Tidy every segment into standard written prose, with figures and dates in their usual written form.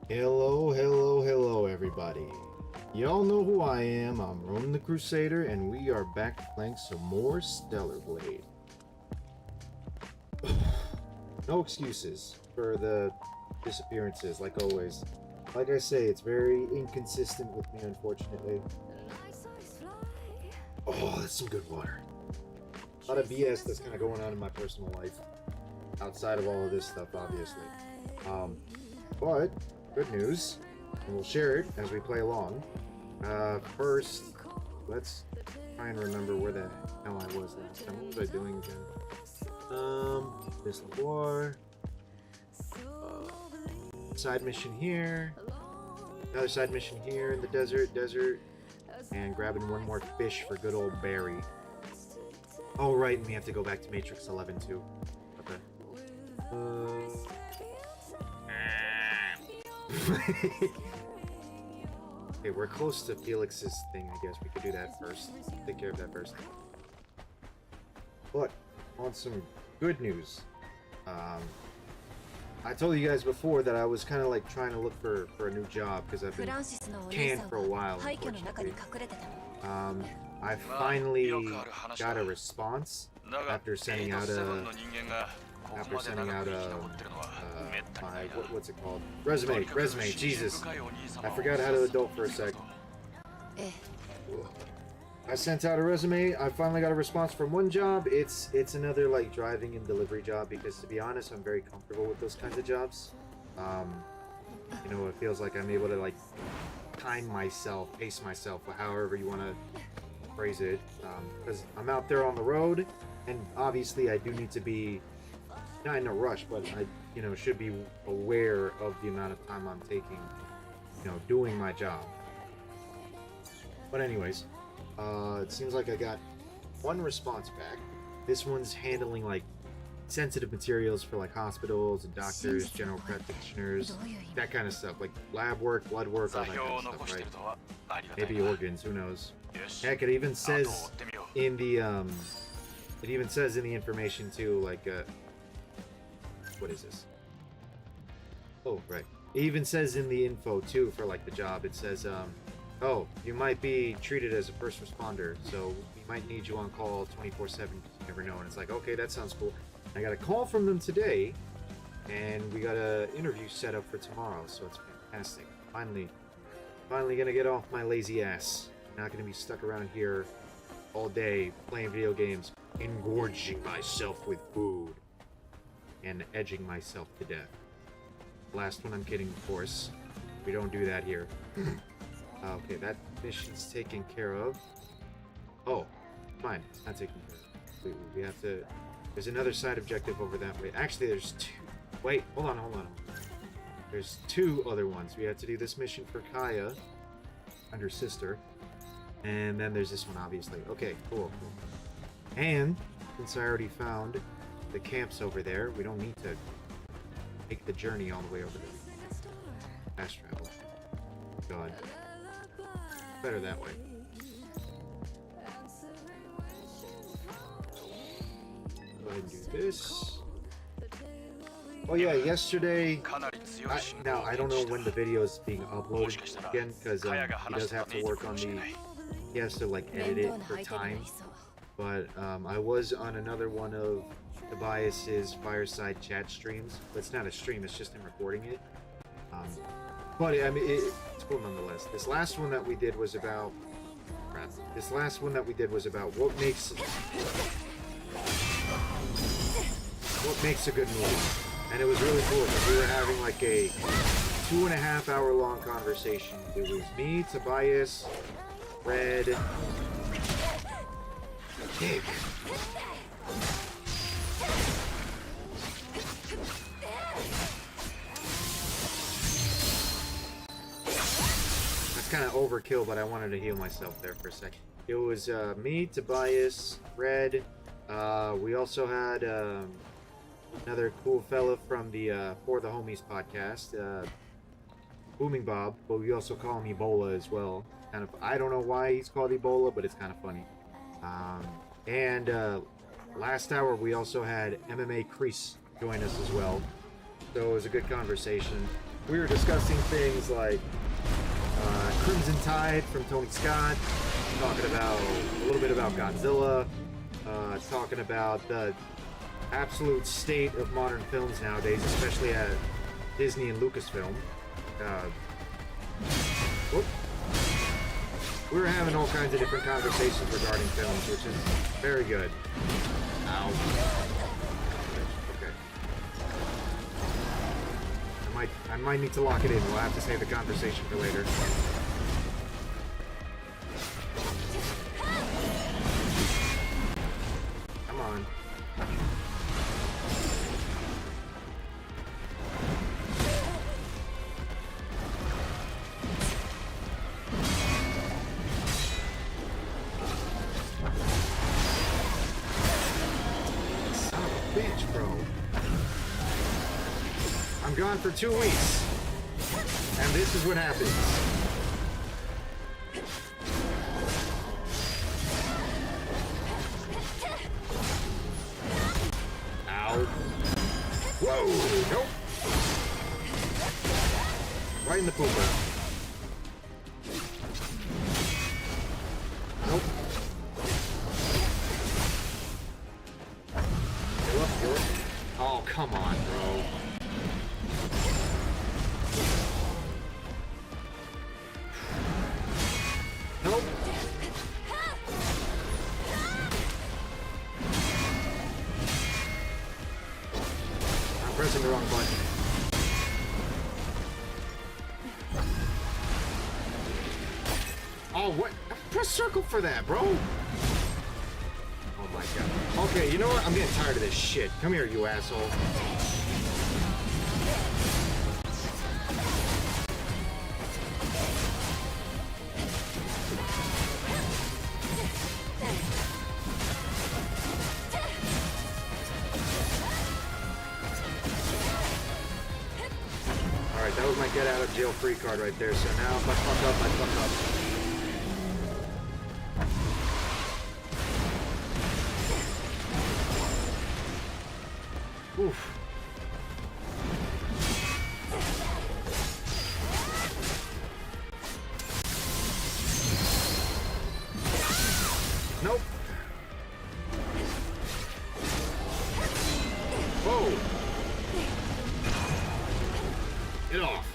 Hello, hello, hello, everybody. Y'all know who I am. I'm Ronan the Crusader, and we are back playing some more Stellar Blade. No excuses for the disappearances, like always. Like I say, it's very inconsistent with me, unfortunately. Oh, that's some good water. A lot of BS that's kind of going on in my personal life. Outside of all of this stuff, obviously. But good news, and we'll share it as we play along. First, let's try and remember where the hell I was last time. What was I doing again? This war. Side mission here. Another side mission here in the desert, and grabbing one more fish for good old Barry. Oh right, and we have to go back to Matrix 11 too. Okay, we're close to Felix's thing, I guess. We could do that first. Take care of that first. But, on some good news. I told you guys before that I was kind of like trying to look for a new job because I've been canned for a while, unfortunately. I finally got a response after sending out my what's it called? Resume, Jesus. I forgot how to adult for a sec. I sent out a resume. I finally got a response from one job. It's another like driving and delivery job because to be honest, I'm very comfortable with those kinds of jobs. You know, it feels like I'm able to like time myself, pace myself, however you want to phrase it. Because I'm out there on the road, and obviously I do need to be not in a rush, but I, you know, should be aware of the amount of time I'm taking, you know, doing my job. But anyways, it seems like I got one response back. This one's handling like sensitive materials for like hospitals and doctors, general practitioners, that kind of stuff, like lab work, blood work, all that kind of stuff, right? Maybe organs, who knows? Heck, it even says in the information too, like what is this? Oh, right. It even says in the info too for like the job. It says, oh, you might be treated as a first responder, so we might need you on call 24/7. You never know. And it's like, okay, that sounds cool. I got a call from them today, and we got an interview set up for tomorrow. So it's fantastic. Finally gonna get off my lazy ass. I'm not gonna be stuck around here all day playing video games, engorging myself with food, and edging myself to death. Last one I'm kidding, of course. We don't do that here. Okay, that mission's taken care of. Oh, fine. Not taken care of. We have to... There's another side objective over that way. Actually, there's two. Wait, hold on. There's two other ones. We have to do this mission for Kaya and her sister. And then there's this one, obviously. Okay, cool. And, since I already found the camps over there, we don't need to make the journey all the way over there. Fast travel. God. Better that way. Go ahead and do this. Oh yeah, yesterday... now, I don't know when the video is being uploaded again, because he does have to work on the... He has to, like, edit it for time. But I was on another one of Tobias's Fireside chat streams. But it's not a stream, it's just him recording it. But I mean, it's cool nonetheless. This last one that we did was about... Crap. This last one that we did was about what makes a good movie. And it was really cool because we were having like a 2.5 hour long conversation. It was me, Tobias, Red, Nick. That's kind of overkill, but I wanted to heal myself there for a second. It was me, Tobias, Red. We also had another cool fella from the For the Homies podcast, Booming Bob, but we also call him Ebola as well. Kind of, I don't know why he's called Ebola, but it's kind of funny. And last hour we also had MMA Kreese join us as well. So it was a good conversation. we were discussing things like Crimson Tide from Tony Scott, talking about a little bit about Godzilla, talking about the absolute state of modern films nowadays, especially at Disney and Lucasfilm. Whoop. We were having all kinds of different conversations regarding films, which is very good. Ow. Okay. I might need to lock it in. We'll have to save the conversation for later. Come on. Son of a bitch, bro. I'm gone for 2 weeks. And this is what happens. Ow. Whoa! Nope. Right in the pooper. Nope. Heal up, heal up. Oh, come on, bro. Nope. I'm pressing the wrong button. Oh, what? Press circle for that, bro. Oh my god. Okay, you know what? I'm getting tired of this shit. Come here, you asshole. Alright, that was my get out of jail free card right there. So now if I fuck up, I fuck up. Oof. Nope. Whoa. Get off.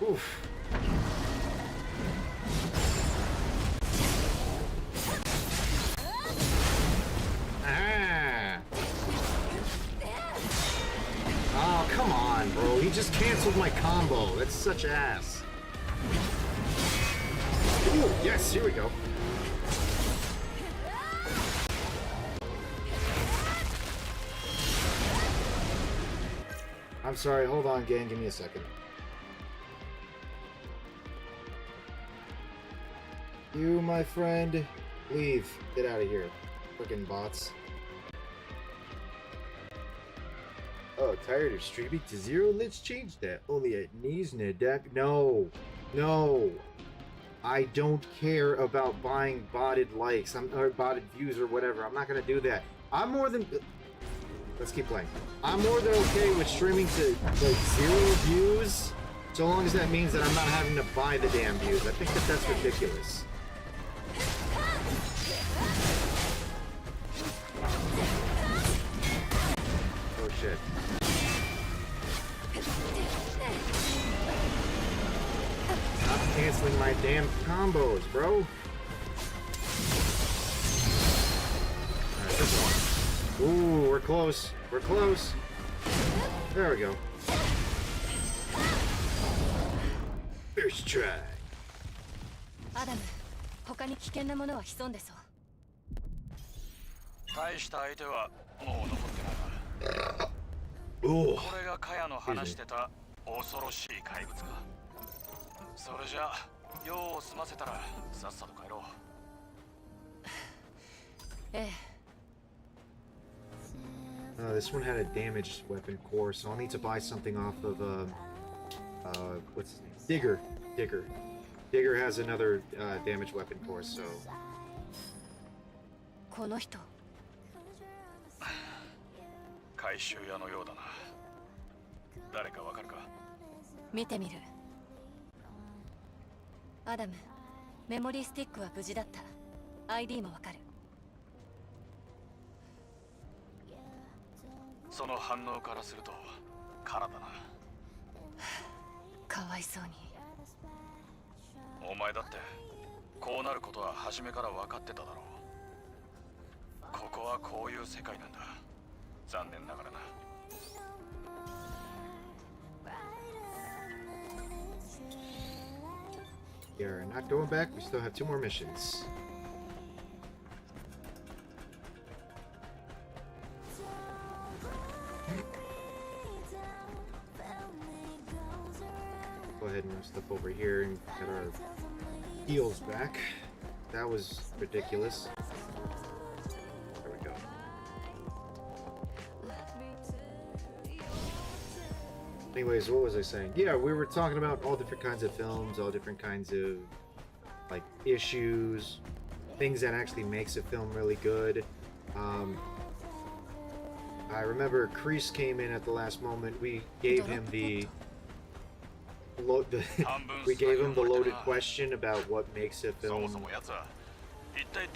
Oof. Ah. Oh, come on, bro. He just canceled my combo. That's such ass. Ooh, yes, here we go. I'm sorry, hold on, gang. Give me a second. You, my friend, leave. Get out of here. Frickin' bots. Oh, tired of streaming to zero? Let's change that. Only at knees and a deck. No. No. I don't care about buying botted likes. Or botted views or whatever. I'm not gonna do that. I'm more than... Let's keep playing. I'm more than okay with streaming to, like, 0 views, so long as that means that I'm not having to buy the damn views. I think that that's ridiculous. Oh shit. Stop canceling my damn combos, bro. Alright, this one. Ooh, we're close. We're close. There we go. First try. Adam, 他に危険なものは潜んでそう。大した相手はもう残ってないな。Ooh. これがカヤの話してた恐ろしい怪物か。それじゃ用を済ませたらさっさと帰ろう。ええ。This one had a damaged weapon core, so I'll need to buy something off of what's his name? Digger. Digger has another damaged weapon core, so この人。回収屋のようだな。誰かわかるか？見てみる。アダム、メモリースティックは無事だった。ID もわかる。その反応からすると空だな。かわいそうに。お前だってこうなることは初めから分かってただろう。ここはこういう世界なんだ。残念ながらな。Yeah, not going back. We still have 2 more missions. Go ahead and move stuff over here and get our heals back. That was ridiculous. There we go. Anyways, what was I saying? Yeah, we were talking about all different kinds of films, all different kinds of like issues, things that actually makes a film really good. I remember Kreese came in at the last moment. We gave him the we gave him the loaded question about what makes a film.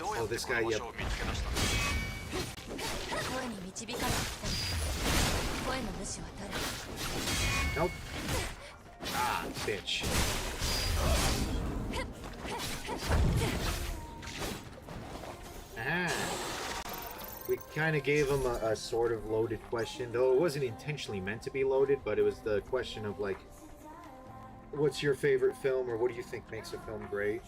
Oh, this guy, yep. 声に導かれてきたの。声の主は誰？ Nope. Ah, bitch. Ah. We kind of gave him a sort of loaded question, though it wasn't intentionally meant to be loaded, but it was the question of like, what's your favorite film, or what do you think makes a film great?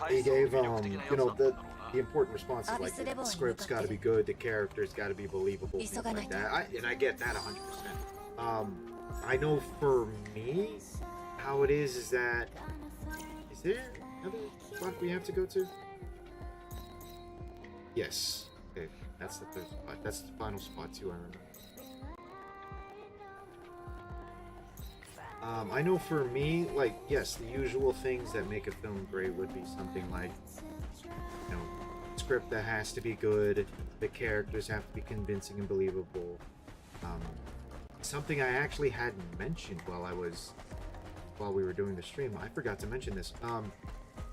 He gave, you know, the important responses like the script's got to be good, the character's got to be believable, things like that. And I get that 100%. I know for me, how it is that... Is there another spot we have to go to? Yes. Okay, that's the third spot. That's the final spot too, I remember. I know for me, like, yes, the usual things that make a film great would be something like, you know, script that has to be good, the characters have to be convincing and believable. Something I actually hadn't mentioned while we were doing the stream, I forgot to mention this.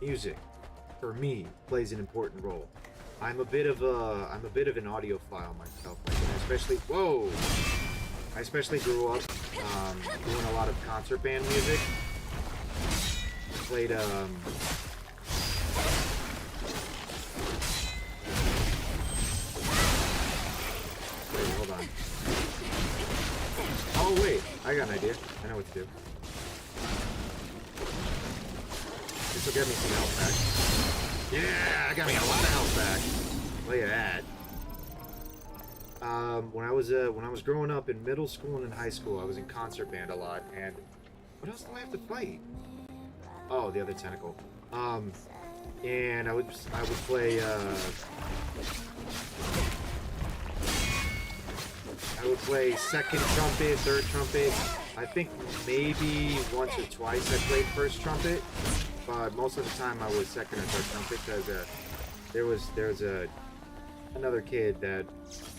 Music, for me, plays an important role. I'm a bit of an audiophile myself, like, and I especially grew up doing a lot of concert band music. Played wait, hold on. Oh wait, I got an idea. I know what to do. This will get me some health back. Yeah, I got me a lot of health back. Look at that. When I was growing up in middle school and in high school, I was in concert band a lot. And what else do I have to fight? Oh, the other tentacle. And I would play. I would play second trumpet, third trumpet. I think maybe once or twice I played first trumpet, but most of the time I was second or third trumpet because there's another kid that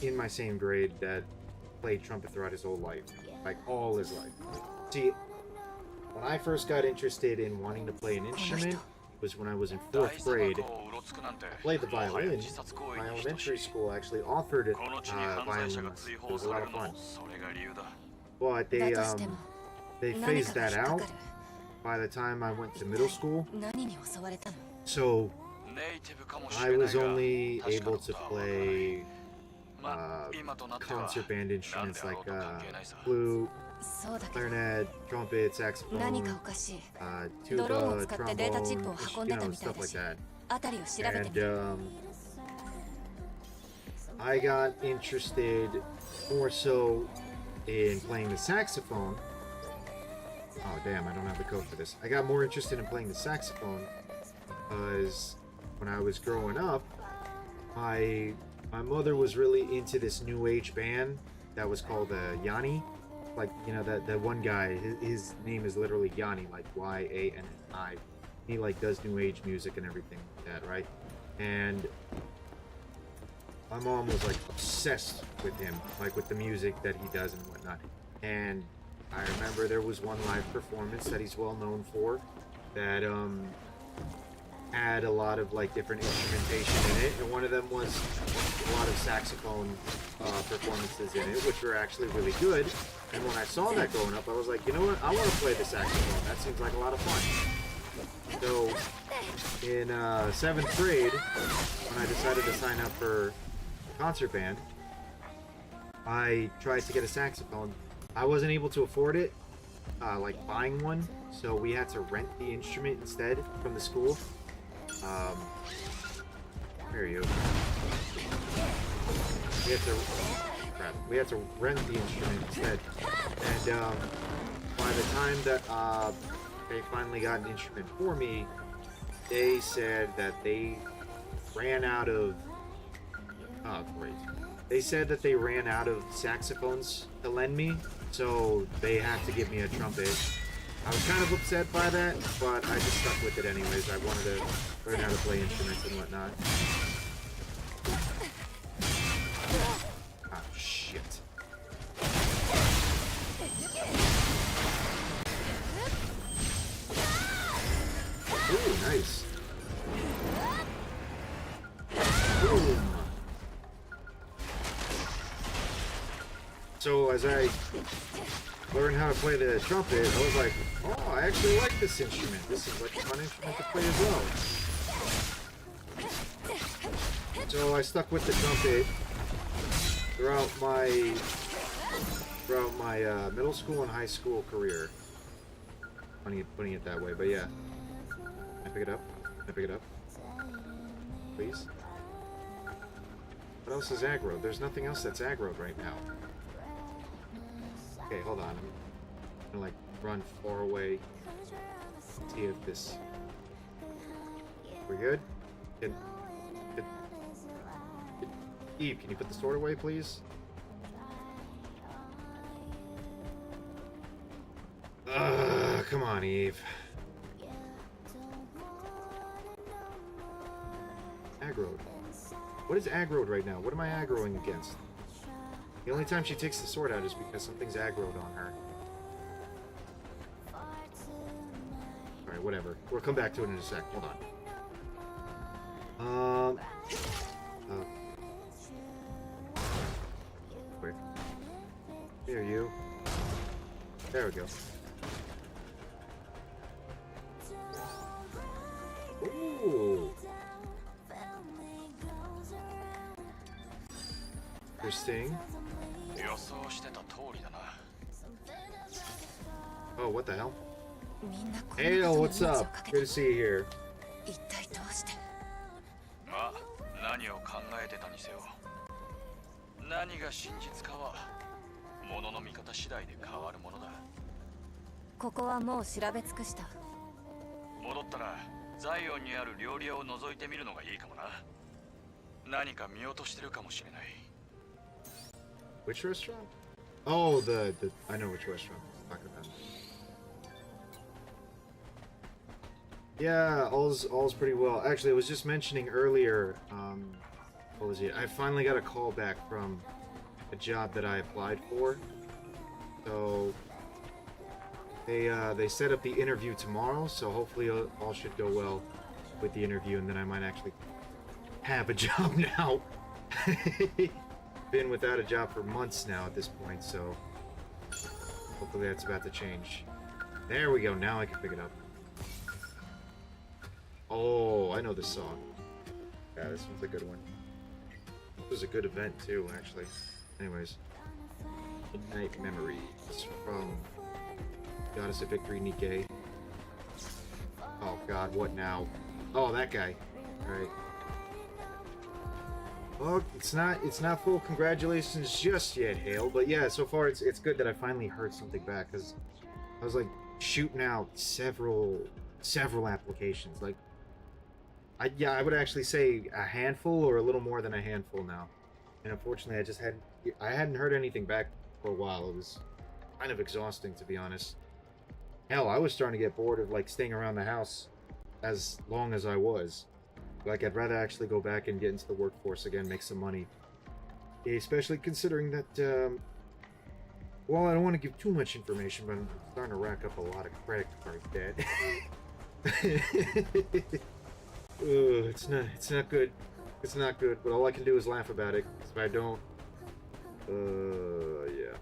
in my same grade that played trumpet throughout his whole life, like all his life. See, when I first got interested in wanting to play an instrument was when I was in 4th grade. I played the violin. My elementary school actually offered violin lessons. It was a lot of fun. But they phased that out by the time I went to middle school. So I was only able to play concert band instruments like flute, clarinet, trumpet, saxophone, tuba, trombone, you know, stuff like that. And I got interested more so in playing the saxophone. Oh damn, I don't have the code for this. I got more interested in playing the saxophone because when I was growing up, my mother was really into this new age band that was called Yanni. Like, you know, that one guy, his name is literally Yanni, like Y-A-N-N-I. He like does new age music and everything like that, right? And my mom was like obsessed with him, like with the music that he does and whatnot. And I remember there was one live performance that he's well known for that had a lot of like different instrumentation in it, and one of them was a lot of saxophone performances in it, which were actually really good. And when I saw that growing up, I was like, you know what, I want to play the saxophone. That seems like a lot of fun. So in 7th grade, when I decided to sign up for a concert band, I tried to get a saxophone. I wasn't able to afford it, like buying one, so we had to rent the instrument instead from the school. There you go. We had to rent the instrument instead. And by the time that they finally got an instrument for me, they said that they ran out of... Oh, great. They said that they ran out of saxophones to lend me, so they had to give me a trumpet. I was kind of upset by that, but I just stuck with it anyways. I wanted to learn how to play instruments and whatnot. Ah, shit. Ooh, nice. Boom. So as I learned how to play the trumpet, I was like, oh, I actually like this instrument. This is like a fun instrument to play as well. So I stuck with the trumpet throughout my middle school and high school career. Funny putting it that way, but yeah. Can I pick it up? Can I pick it up? Please? What else is aggroed? There's nothing else that's aggroed right now. Okay, hold on. I'm gonna like run far away. See if this... We're good? Eve, can you put the sword away, please? Come on, Eve. Aggroed. What is aggroed right now? What am I aggroing against? The only time she takes the sword out is because something's aggroed on her. Alright, whatever. We'll come back to it in a sec. Hold on. Quick. Here, you. There we go. Ooh. Interesting. Oh, what the hell? Hey, what's up? Good to see you here. 一体どうして。まあ、何を考えてたにせよ。何が真実かは、物の見方次第で変わるものだ。ここはもう調べ尽くした。戻ったら、ザイオンにある料理屋を覗いてみるのがいいかもな。何か見落としてるかもしれない。Which restaurant? Oh, the I know which restaurant you're talking about. Yeah, all's pretty well. Actually, I was just mentioning earlier, what was it? I finally got a call back from a job that I applied for. So they set up the interview tomorrow, so hopefully all should go well with the interview, and then I might actually have a job now. Been without a job for months now at this point, so hopefully that's about to change. There we go, now I can pick it up. Oh, I know this song. Yeah, this one's a good one. This was a good event too, actually. Anyways. Midnight Memories from Goddess of Victory Nikkei. Oh god, what now? Oh, that guy. Alright. Well, it's not full congratulations just yet, Hale. But yeah, so far it's good that I finally heard something back, because I was like shooting out several applications. Like, I would actually say a handful or a little more than a handful now. And unfortunately, I hadn't heard anything back for a while. It was kind of exhausting, to be honest. Hell, I was starting to get bored of like staying around the house as long as I was. Like, I'd rather actually go back and get into the workforce again, make some money. Especially considering that, well, I don't want to give too much information, but I'm starting to rack up a lot of credit card debt. It's not good. It's not good, but all I can do is laugh about it. If I don't, yeah.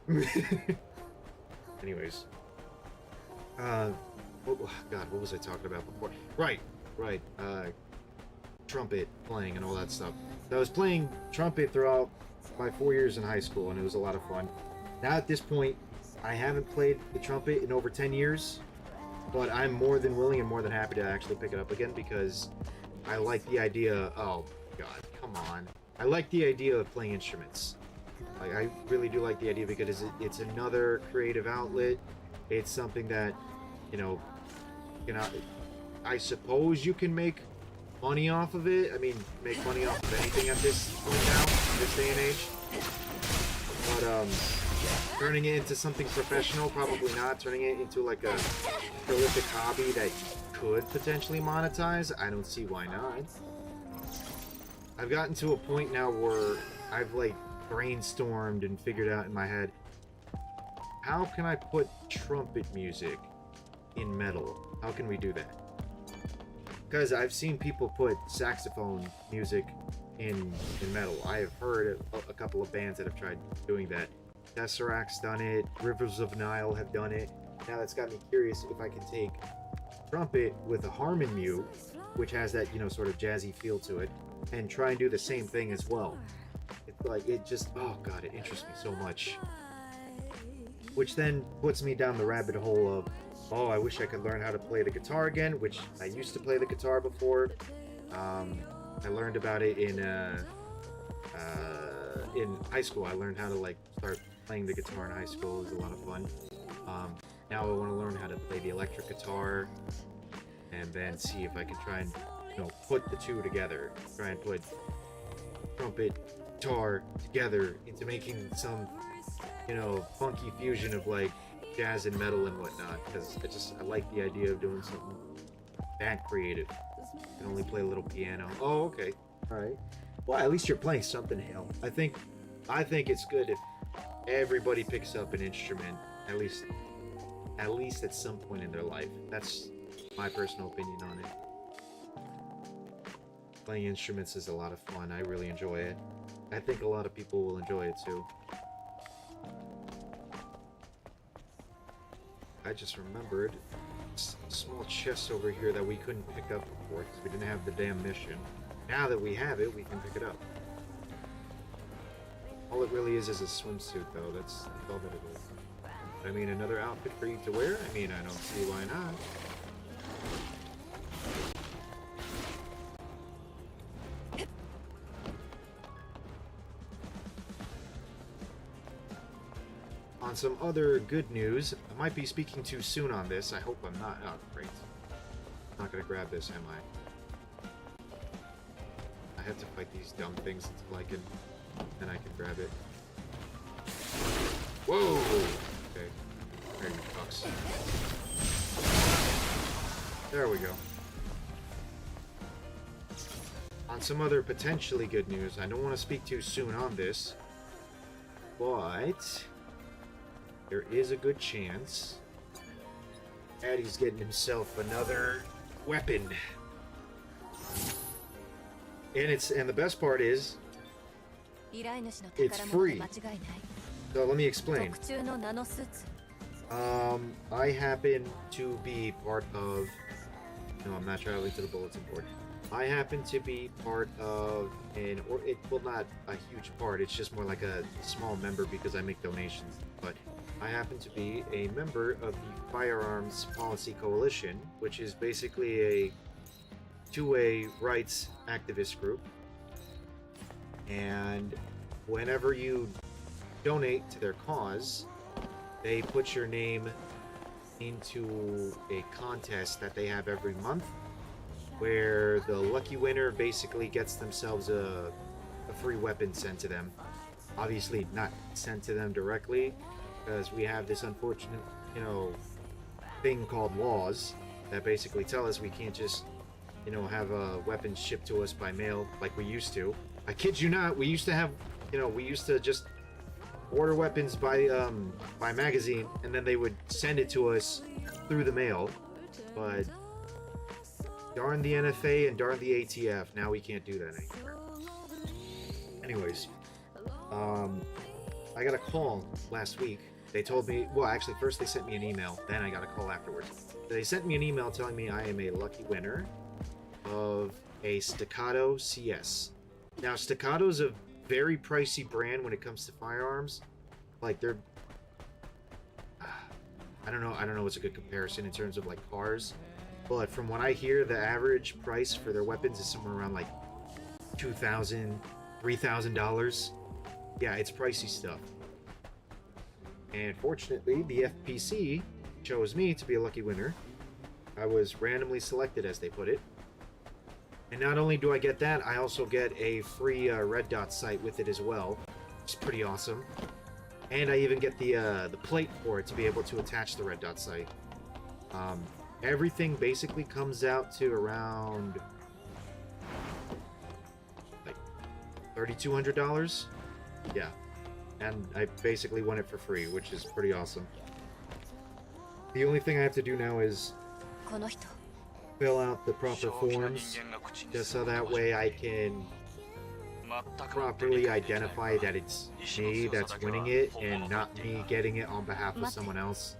Anyways. God, what was I talking about before? Right. Trumpet playing and all that stuff. So I was playing trumpet throughout my 4 years in high school, and it was a lot of fun. Now at this point, I haven't played the trumpet in over 10 years, but I'm more than willing and more than happy to actually pick it up again, because I like the idea. Oh God, come on! I like the idea of playing instruments. Like, I really do like the idea, because it's another creative outlet. It's something that, I suppose you can make money off of it. I mean, make money off of anything at this point now, this day and age. But turning it into something professional, probably not. Turning it into like a prolific hobby that could potentially monetize, I don't see why not. I've gotten to a point now where I've like brainstormed and figured out in my head, how can I put trumpet music in metal? How can we do that? Because I've seen people put saxophone music in metal. I have heard a couple of bands that have tried doing that. Tesseract's done it. Rivers of Nile have done it. Now that's got me curious if I can take trumpet with a Harmon mute, which has that, sort of jazzy feel to it, and try and do the same thing as well. It's like, it just, oh God, it interests me so much. Which then puts me down the rabbit hole of, oh, I wish I could learn how to play the guitar again, which I used to play the guitar before. I learned about it in high school. I learned how to like start playing the guitar in high school. It was a lot of fun. Now I want to learn how to play the electric guitar, and then see if I can try and put the two together. Try and put trumpet, guitar together into making some funky fusion of like jazz and metal and whatnot, because I like the idea of doing something that creative. I can only play a little piano. Oh, okay. Alright. Well, at least you're playing something, Hale. I think it's good if everybody picks up an instrument, at least at some point in their life. That's my personal opinion on it. Playing instruments is a lot of fun. I really enjoy it. I think a lot of people will enjoy it too. I just remembered a small chest over here that we couldn't pick up before because we didn't have the damn mission. Now that we have it, we can pick it up. All it really is a swimsuit, though. That's all that it is. I mean, another outfit for you to wear? I mean, I don't see why not. On some other good news, I might be speaking too soon on this. I hope I'm not. Oh, great. I'm not gonna grab this, am I? I have to fight these dumb things until I can. Then I can grab it. Whoa! Okay. There you fucks. There we go. On some other potentially good news, I don't want to speak too soon on this, but there is a good chance Addy's getting himself another weapon. And the best part is it's free. So let me explain. I happen to be part of... No, I'm not traveling to the bulletin board. I happen to be part of well, not a huge part, it's just more like a small member because I make donations, but I happen to be a member of the Firearms Policy Coalition, which is basically a two-way rights activist group. And whenever you donate to their cause, they put your name into a contest that they have every month, where the lucky winner basically gets themselves a free weapon sent to them. Obviously not sent to them directly, because we have this unfortunate, thing called laws that basically tell us we can't just, have weapons shipped to us by mail like we used to. I kid you not, we used to have, we used to just order weapons by magazine, and then they would send it to us through the mail. But darn the NFA and darn the ATF, now we can't do that anymore. Anyways, I got a call last week. They told me, well, actually, first they sent me an email, then I got a call afterwards. They sent me an email telling me I am a lucky winner of a Staccato CS. Now, Staccato's a very pricey brand when it comes to firearms. Like, they're... I don't know what's a good comparison in terms of, like, cars. But from what I hear, the average price for their weapons is somewhere around, like, $2,000, $3,000. Yeah, it's pricey stuff. And fortunately, the FPC chose me to be a lucky winner. I was randomly selected, as they put it. And not only do I get that, I also get a free red dot sight with it as well. It's pretty awesome. And I even get the plate for it to be able to attach the red dot sight. Everything basically comes out to around like $3,200. Yeah. And I basically won it for free, which is pretty awesome. The only thing I have to do now is fill out the proper forms, just so that way I can properly identify that it's me that's winning it and not me getting it on behalf of someone else.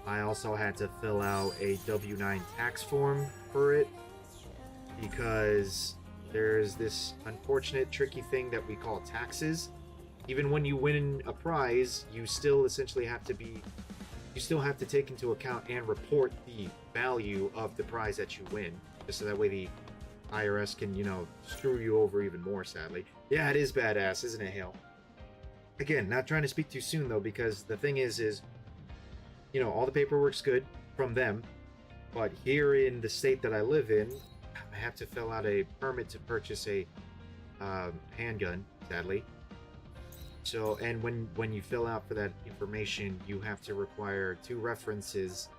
I also had to fill out a W-9 tax form for it, because there's this unfortunate tricky thing that we call taxes. Even when you win a prize, you still essentially have to take into account and report the value of the prize that you win, just so that way the IRS can, screw you over even more, sadly. Yeah, it is badass, isn't it, Hale? Again, not trying to speak too soon, though, because the thing is, all the paperwork's good from them, but here in the state that I live in, I have to fill out a permit to purchase a handgun, sadly. So, and when you fill out for that information, you have to require 2 references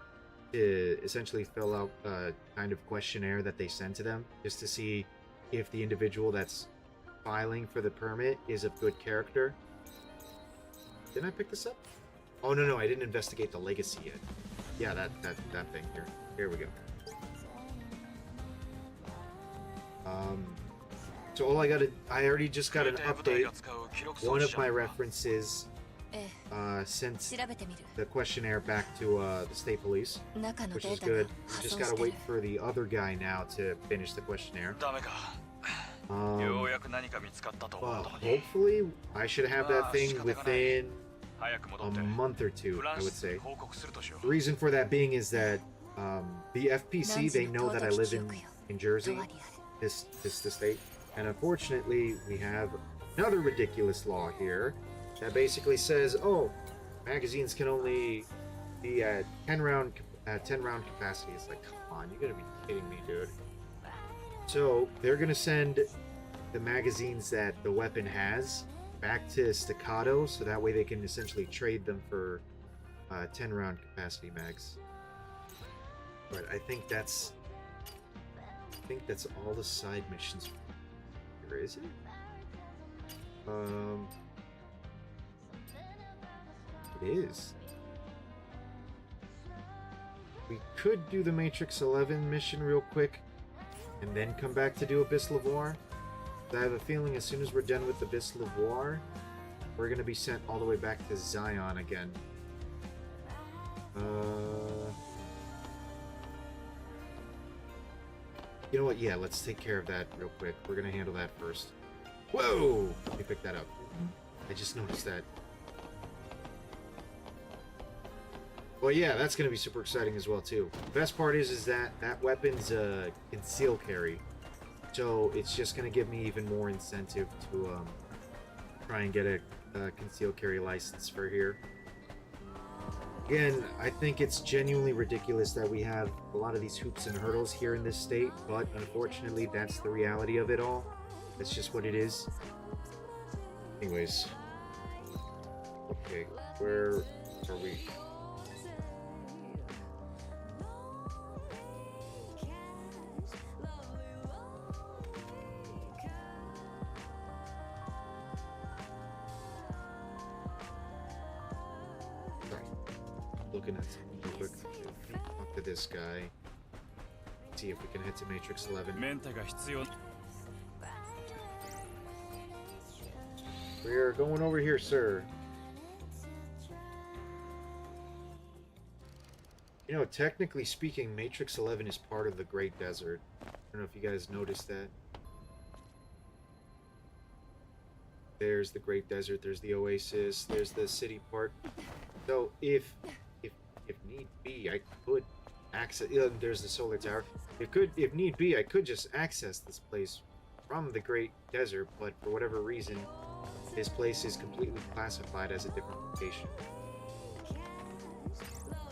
to essentially fill out a kind of questionnaire that they send to them, just to see if the individual that's filing for the permit is of good character. Didn't I pick this up? Oh, no, I didn't investigate the legacy yet. Yeah, that thing here. Here we go. So all I already just got an update. One of my references sent the questionnaire back to the state police, which is good. We just gotta wait for the other guy now to finish the questionnaire. Well, hopefully I should have that thing within a month or 2, I would say. The reason for that being is that the FPC, they know that I live in Jersey, this state. And unfortunately, we have another ridiculous law here that basically says, oh, magazines can only be at 10 round capacity. It's like, come on, you're gonna be kidding me, dude. So they're gonna send the magazines that the weapon has back to Staccato, so that way they can essentially trade them for 10 round capacity mags. But I think that's all the side missions. Is it? It is. We could do the Matrix 11 mission real quick and then come back to do Abyss Lavoir. I have a feeling as soon as we're done with Abyss Lavoir, we're going to be sent all the way back to Zion again. You know what? Yeah, let's take care of that real quick. We're gonna handle that first. Whoa! Let me pick that up. I just noticed that. Well, yeah, that's gonna be super exciting as well too. The best part is that that weapon's conceal carry. So it's just going to give me even more incentive to try and get a concealed carry license for here. Again, I think it's genuinely ridiculous that we have a lot of these hoops and hurdles here in this state, but unfortunately that's the reality of it all. That's just what it is. Anyways. Okay, where are we? Looking at something real quick. Talk to this guy. See if we can head to Matrix 11. We're going over here, sir. You know, technically speaking, Matrix 11 is part of the Great Desert. I don't know if you guys noticed that. There's the Great Desert, there's the Oasis, there's the city part. So if need be, I could access. There's the solar tower. If need be, I could just access this place from the Great Desert. But for whatever reason, this place is completely classified as a different location.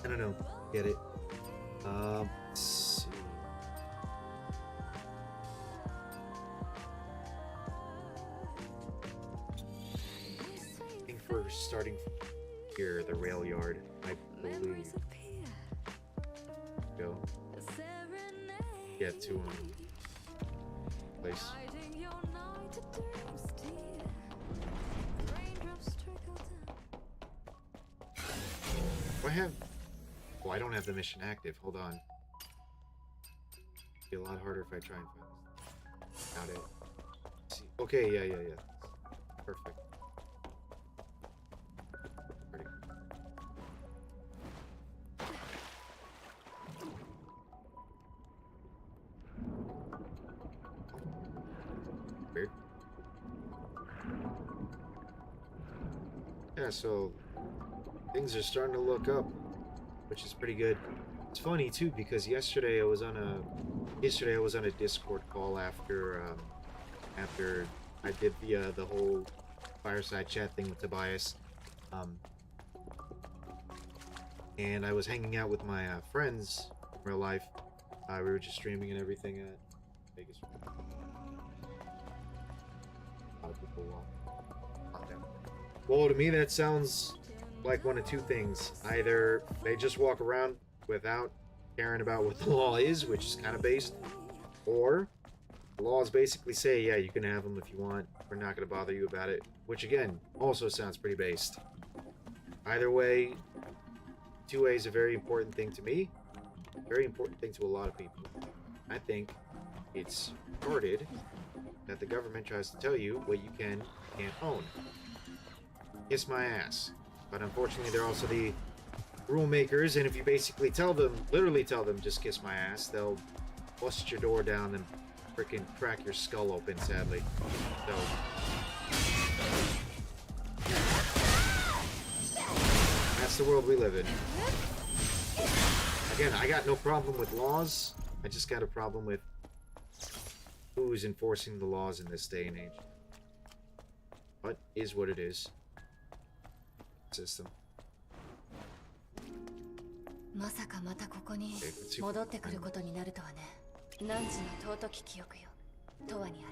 I don't know. Get it? Let's see. I think we're starting from here, the rail yard. I believe. Go. Get to place. Do I have? Oh, I don't have the mission active. Hold on. It'd be a lot harder if I try and find this. Got it. Let's see. Okay, yeah. Perfect. Weird. Yeah, so things are starting to look up, which is pretty good. It's funny too because yesterday I was on a Discord call after I did the whole fireside chat thing with Tobias, and I was hanging out with my friends in real life. We were just streaming and everything at Vegas. A lot of people walk down. Well, to me that sounds like one of two things. Either they just walk around without caring about what the law is, which is kind of based, or the laws basically say, yeah, you can have them if you want. We're not going to bother you about it, which again also sounds pretty based. Either way, 2A is a very important thing to me, very important thing to a lot of people. I think it's retarded that the government tries to tell you what you can and can't own. Kiss my ass. But unfortunately, they're also the rule makers, and if you basically tell them, literally tell them, just kiss my ass, they'll bust your door down and freaking crack your skull open, sadly. So, that's the world we live in. Again, I got no problem with laws. I just got a problem with who's enforcing the laws in this day and age. But is what it is. System. まさかまたここに戻ってくることになるとはね。何時の尊き記憶よ。永遠にあ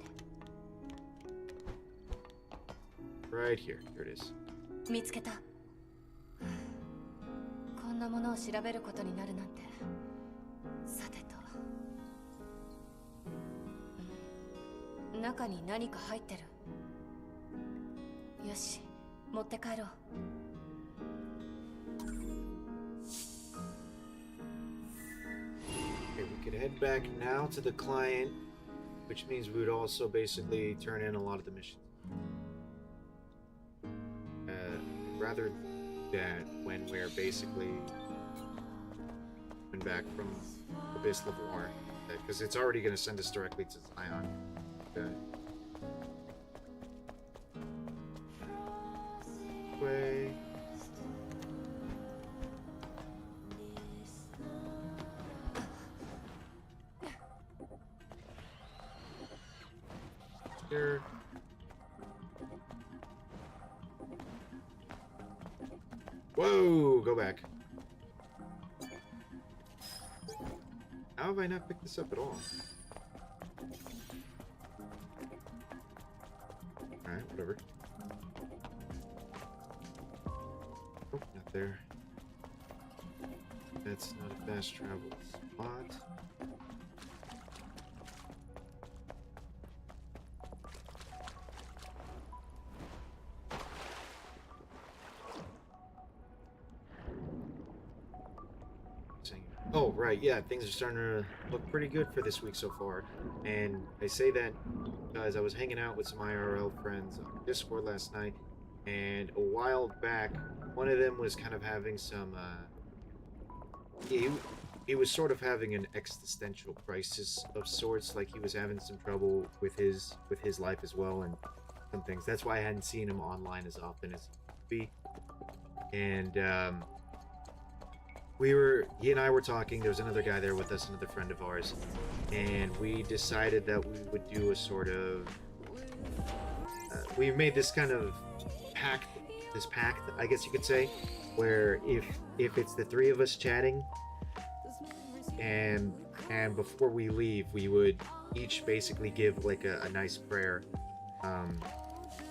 れ。 Right here. Here it is. 見つけた。こんなものを調べることになるなんて。さてと。中に何か入ってる。よし、持って帰ろう。Okay, we could head back now to the client, which means we would also basically turn in a lot of the missions. Rather that when we're basically coming back from Abyss Level War, because it's already going to send us directly to Zion. Okay. Way. Here. Whoa! Go back. How have I not picked this up at all? Alright, whatever. Oh, not there. That's not a fast travel spot. Oh, right, yeah, things are starting to look pretty good for this week so far. And I say that because I was hanging out with some IRL friends on Discord last night, and a while back, one of them was kind of having some, he was sort of having an existential crisis of sorts, like he was having some trouble with his life as well, and some things. That's why I hadn't seen him online as often as he could be. And, he and I were talking, there was another guy there with us, another friend of ours, and we decided that we would do a sort of, we made this kind of pact, I guess you could say, where if it's the three of us chatting, and before we leave, we would each basically give like a nice prayer,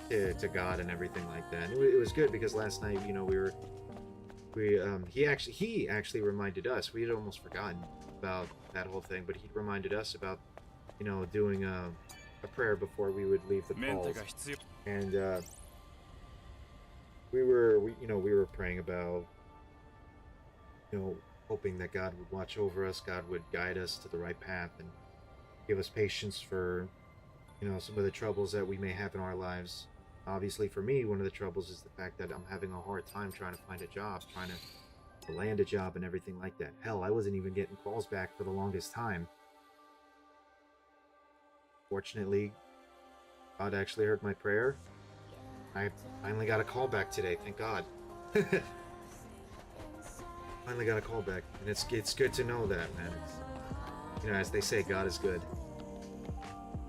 to God and everything like that. And it was good because last night, you know, he actually reminded us. We had almost forgotten about that whole thing, but he reminded us about, you know, doing a prayer before we would leave the calls. And we were praying about, you know, hoping that God would watch over us, God would guide us to the right path, and give us patience for, you know, some of the troubles that we may have in our lives. Obviously, for me, one of the troubles is the fact that I'm having a hard time trying to find a job, trying to land a job and everything like that. Hell, I wasn't even getting calls back for the longest time. Fortunately, God actually heard my prayer. I finally got a call back today, thank God. Finally got a call back, and it's good to know that, man. It's, you know, as they say, God is good.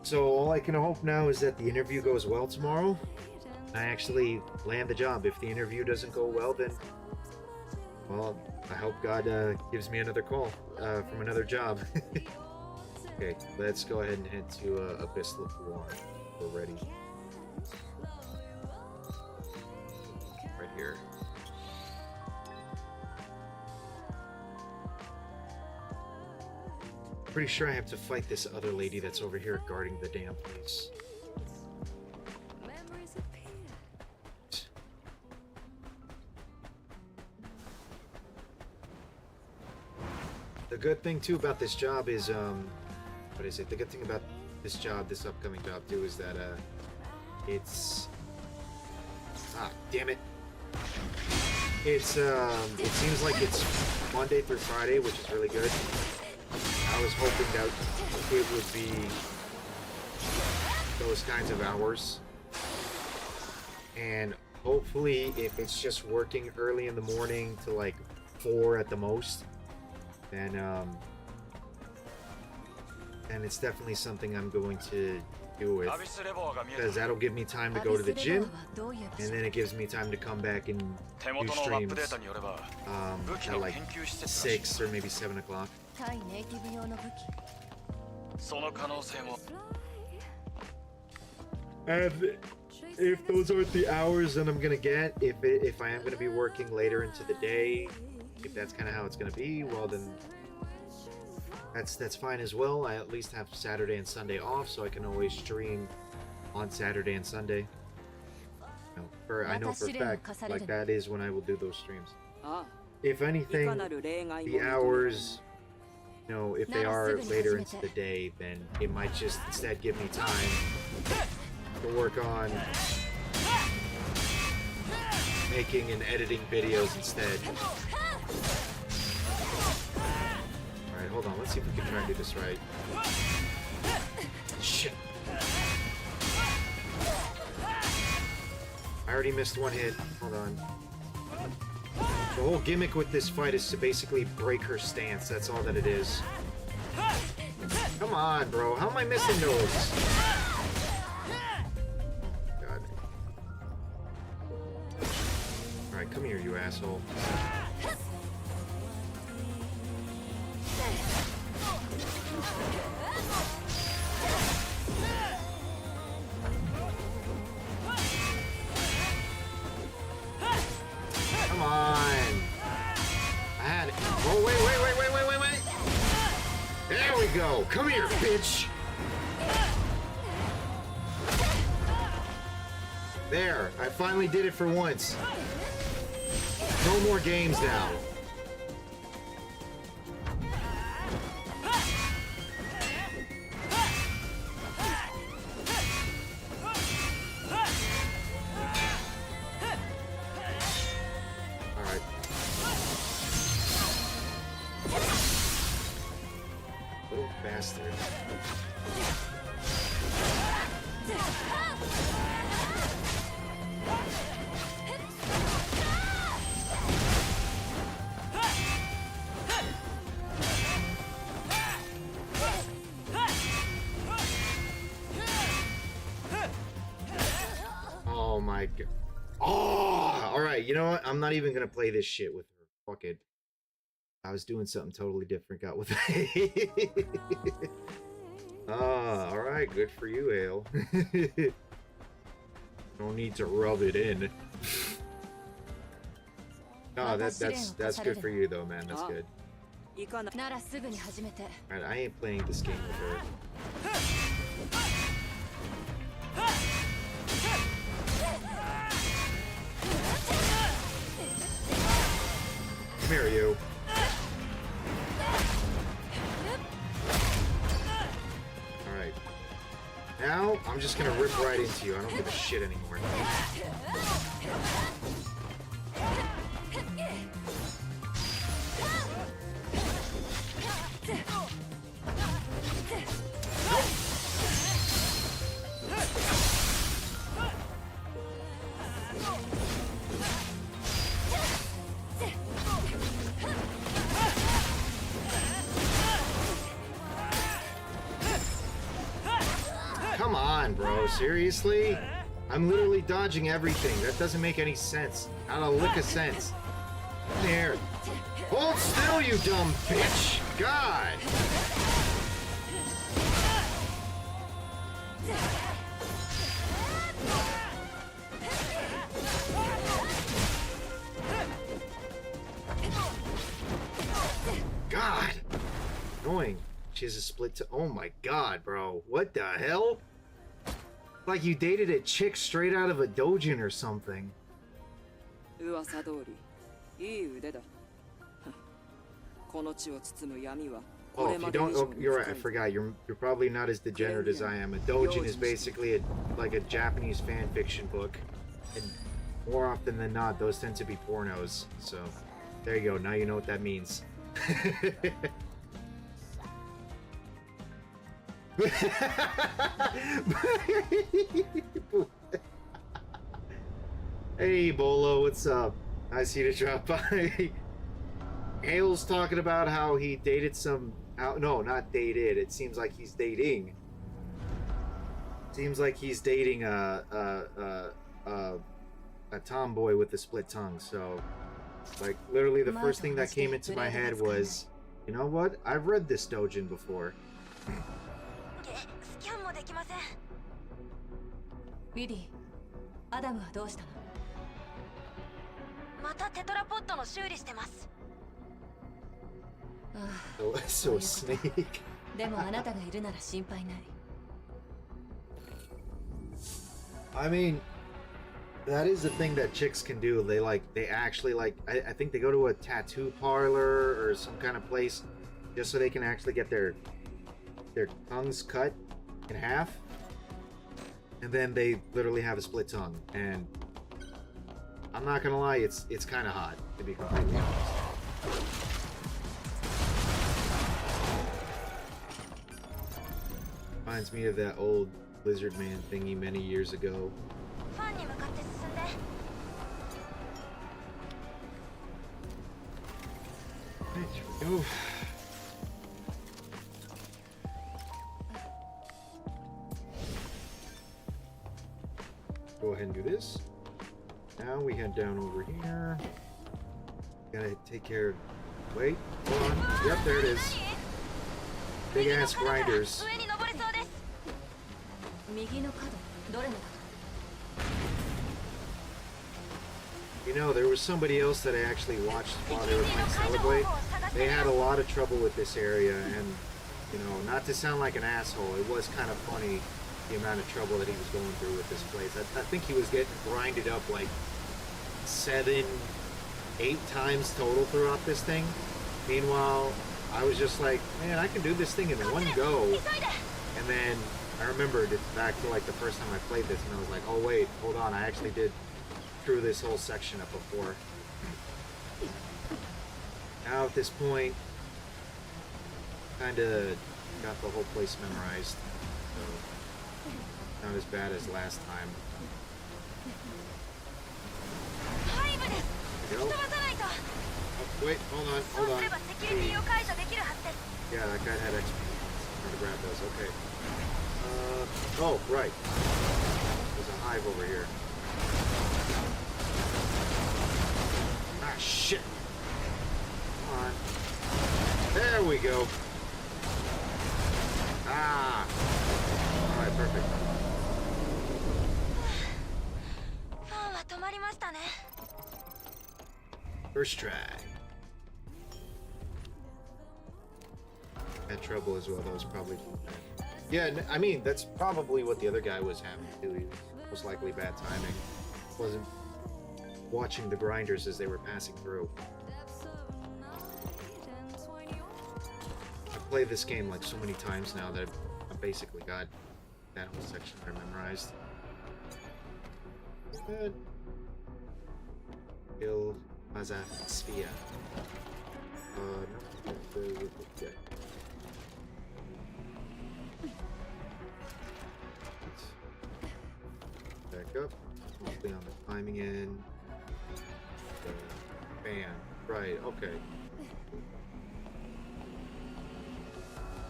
So all I can hope now is that the interview goes well tomorrow. I actually land the job. If the interview doesn't go well, then, well, I hope God gives me another call from another job. Okay, let's go ahead and head to Abyss Lafour. We're ready. Right here. Pretty sure I have to fight this other lady that's over here guarding the damn place. The good thing too about this job is, what is it? The good thing about this job, this upcoming job too, is that it's, damn it. It's it seems like it's Monday through Friday, which is really good. I was hoping that it would be those kinds of hours, and hopefully if it's just working early in the morning to like 4 at the most, then it's definitely something I'm going to do with, because that'll give me time to go to the gym, and then it gives me time to come back and do streams at like 6 or maybe 7 o'clock. And if those aren't the hours that I'm gonna get, if I am gonna be working later into the day, if that's kind of how it's gonna be, well then that's fine as well. I at least have Saturday and Sunday off, so I can always stream on Saturday and Sunday. I know for a fact, like that is when I will do those streams. If anything, the hours, you know, if they are later into the day, then it might just instead give me time to work on making and editing videos instead. Alright, hold on, let's see if we can try to do this right. Shit. I already missed one hit. Hold on. The whole gimmick with this fight is to basically break her stance. That's all that it is. Come on, bro. How am I missing those? come here, you asshole. Come on. I had it. Oh, wait. There we go. Come here, bitch. There. I finally did it for once. No more games now. Alright. Little bastard. Oh my god. Oh! Alright, you know what? I'm not even gonna play this shit with her. Fuck it. I was doing something totally different. Got with it. Ah, alright. Good for you, Ale. No need to rub it in. No, that's good for you though, man. That's good. Alright, I ain't playing this game with her. Come here, you. Alright. Now, I'm just gonna rip right into you. I don't give a shit anymore. Come on, bro. Seriously? I'm literally dodging everything. That doesn't make any sense. Not a lick of sense. Come here. Hold still, you dumb bitch. God. God. Annoying. She has a split to. Oh my god, bro. What the hell? Like you dated a chick straight out of a doujin or something. Oh, if you don't, oh, you're right. I forgot. You're probably not as degenerate as I am. A doujin is basically like a Japanese fan fiction book, and more often than not, those tend to be pornos. So there you go. Now you know what that means. Hey Bolo, what's up? Nice you to drop by. Hale's talking about how he dated some. No, not dated. It seems like he's dating. Seems like he's dating a tomboy with a split tongue. So, like, literally the first thing that came into my head was, you know what? I've read this doujin before. Biddy, Adam はどうしたの? またテトラポットの修理してます。 So a snake. でもあなたがいるなら心配ない。 I mean, that is the thing that chicks can do. They actually I think they go to a tattoo parlor or some kind of place just so they can actually get their tongues cut in half. And then they literally have a split tongue. And I'm not gonna lie, it's kind of hot, to be completely honest. Reminds me of that old Lizard Man thingy many years ago. Oof. Go ahead and do this. Now now we head down over here. Gotta take care of... Wait, hold on. Yep, there it is. Big ass grinders. 上に登れそうです。右の角どれのだ You know, there was somebody else that I actually watched while they were playing Celebrate. They had a lot of trouble with this area, and, you know, not to sound like an asshole, it was kind of funny the amount of trouble that he was going through with this place. I think he was getting grinded up like 7, 8 times total throughout this thing. Meanwhile, I was just like, man, I can do this thing in one go. And then I remembered it's back to like the first time I played this, and I was like, oh wait, hold on, I actually did through this whole section up before. Now at this point, kinda got the whole place memorized, so not as bad as last time. There we go. Oh, wait, hold on. Yeah, that guy had extra. Trying to grab those. Okay. Oh, right. There's a hive over here. Ah, shit. Come on. There we go. Ah. All right, perfect. ファンは止まりましたね。 First try. Had trouble as well. That was probably. Yeah, I mean that's probably what the other guy was having too. He was likely bad timing. Wasn't watching the grinders as they were passing through. I've played this game like so many times now that I've basically got that whole section there memorized. Good. Il Mazaspia. No. Yeah. Back up. Mostly on the climbing end. Bam. Right, okay.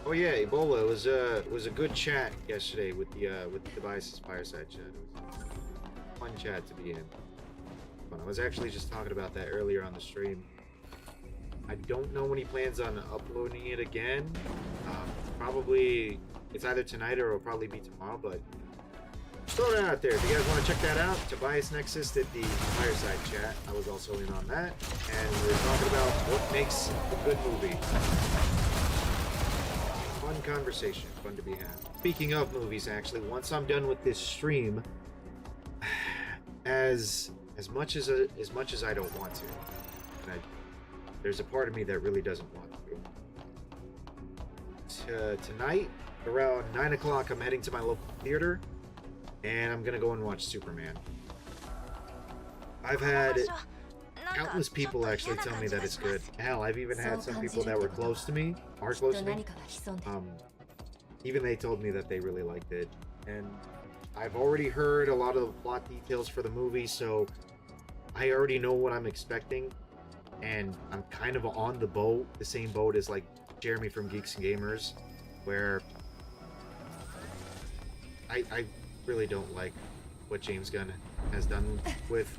Oh yeah, Ebola was a good chat yesterday with the Devices Fireside chat. It was a fun chat to be in. I was actually just talking about that earlier on the stream. I don't know when he plans on uploading it again. Probably it's either tonight or it'll probably be tomorrow, but throw it out there. If you guys want to check that out, Tobias Nexus did the Fireside chat. I was also in on that, and we were talking about what makes a good movie. Fun conversation, fun to be had. Speaking of movies, actually, once I'm done with this stream, as much as I don't want to, and there's a part of me that really doesn't want to. Tonight, around 9 o'clock, I'm heading to my local theater, and I'm gonna go and watch Superman. I've had countless people actually tell me that it's good. Hell, I've even had some people that were close to me, even they told me that they really liked it. And I've already heard a lot of the plot details for the movie, so I already know what I'm expecting, and I'm kind of on the boat, the same boat as like Jeremy from Geeks and Gamers, where I really don't like what James Gunn has done with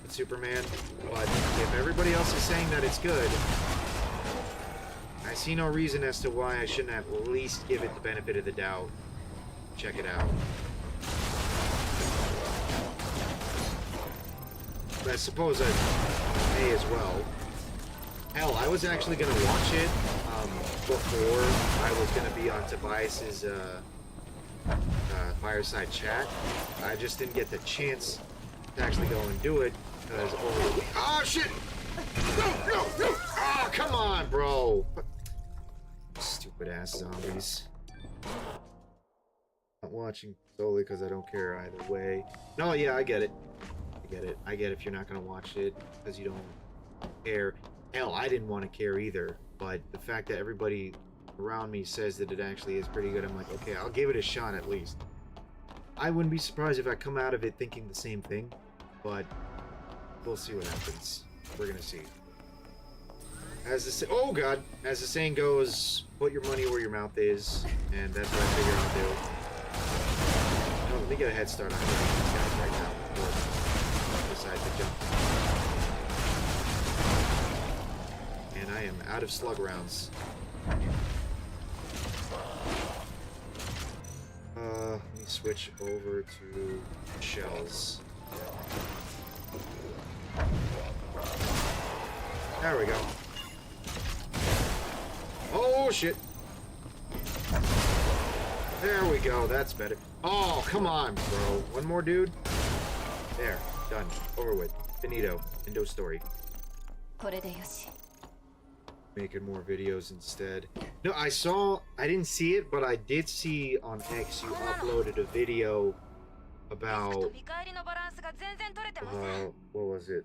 Superman, but if everybody else is saying that it's good, I see no reason as to why I shouldn't at least give it the benefit of the doubt. Check it out. But I suppose I may as well. Hell, I was actually going to watch it before I was going to be on Tobias's Fireside chat. I just didn't get the chance to actually go and do it because oh shit! No! Oh, come on, bro! Stupid ass zombies. Not watching solely because I don't care either way. No, yeah, I get it. I get if you're not gonna watch it because you don't care. Hell, I didn't want to care either, but the fact that everybody around me says that it actually is pretty good, I'm like, okay, I'll give it a shot at least. I wouldn't be surprised if I come out of it thinking the same thing, but we'll see what happens. We're gonna see. As the saying goes, put your money where your mouth is, and that's what I figure I'll do. No, let me get a head start on these guys right now. decide to jump. And I am out of slug rounds. Let me switch over to shells. There we go. Oh, shit. There we go. That's better. Oh, come on, bro. One more, dude. There. Done. Over with. Finito. Endo story. これでよし。 Making more videos instead. No, I didn't see it, but I did see on X you uploaded a video about, と見返りのバランスが全然取れてません。 what was it?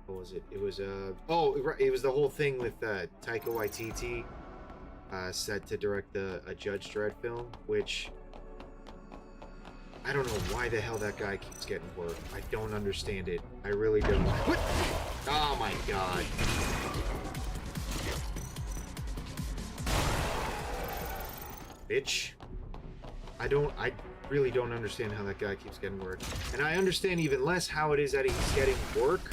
What was it? It was it was the whole thing with Taika Waititi set to direct a Judge Dredd film, which I don't know why the hell that guy keeps getting work. I don't understand it. I really don't. What? Oh my god. Bitch. I really don't understand how that guy keeps getting work. And I understand even less how it is that he's getting work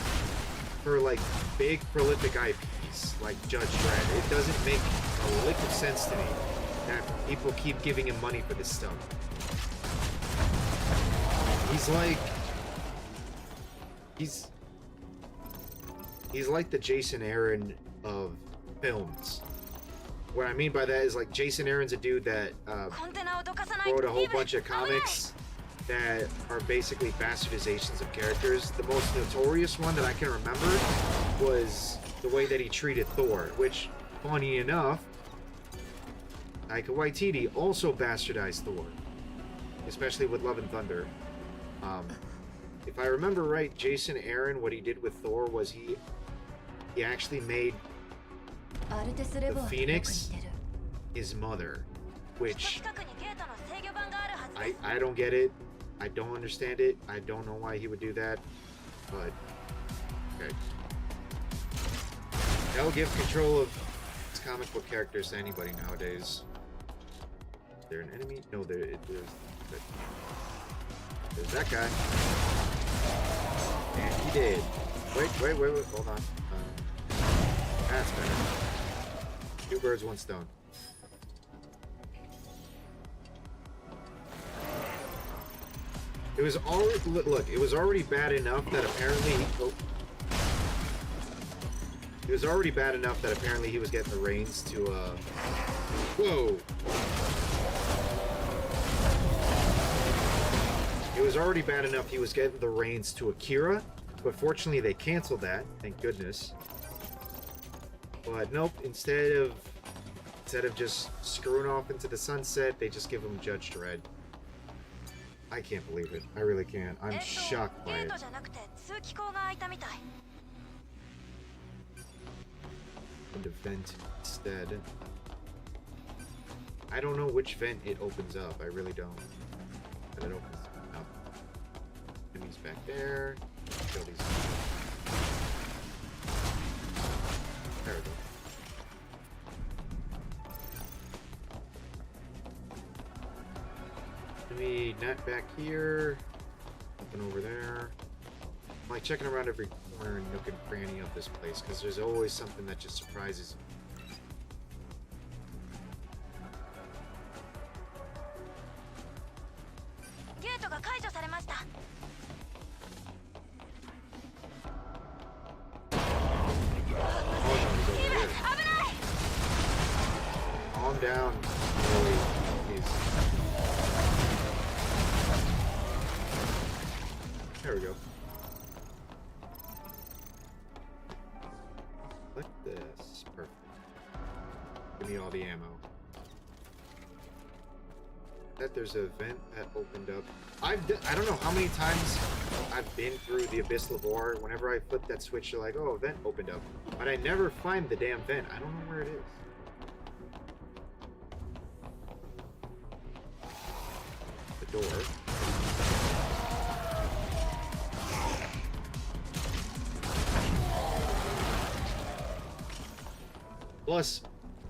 for like big prolific IPs like Judge Dredd. It doesn't make a lick of sense to me that people keep giving him money for this stuff. He's like the Jason Aaron of films. What I mean by that is, like, Jason Aaron's a dude that wrote a whole bunch of comics that are basically bastardizations of characters. The most notorious one that I can remember was the way that he treated Thor, which, funny enough, Taika Waititi also bastardized Thor, especially with Love and Thunder. If I remember right, Jason Aaron, what he did with Thor was he actually made the Phoenix his mother, which I don't get it. I don't understand it. I don't know why he would do that, but okay. They'll give control of these comic book characters to anybody nowadays. Is there an enemy? No, there's that guy. And he did. Wait, hold on. That's better. 2 birds, 1 stone. It was already, look, it was already bad enough that apparently, it was already bad enough that apparently he was getting the reins to, whoa! It was already bad enough he was getting the reins to Akira, but fortunately they canceled that, thank goodness. But nope, instead of just screwing off into the sunset, they just give him Judge Dredd. I can't believe it. I really can't. I'm shocked by it. And a vent instead. I don't know which vent it opens up. I really don't. But it opens up. Enemies back there. Kill these. There we go. Enemy net back here. Open over there. I'm like checking around every corner and nook and cranny of this place because there's always something that just surprises me. Calm down, really, please. There we go. Like this. Perfect. Give me all the ammo. That there's a vent that opened up. I don't know how many times I've been through the Abyss Lavore. Whenever I flip that switch, they're like, oh, a vent opened up. But I never find the damn vent. I don't know where it is. Door. Plus,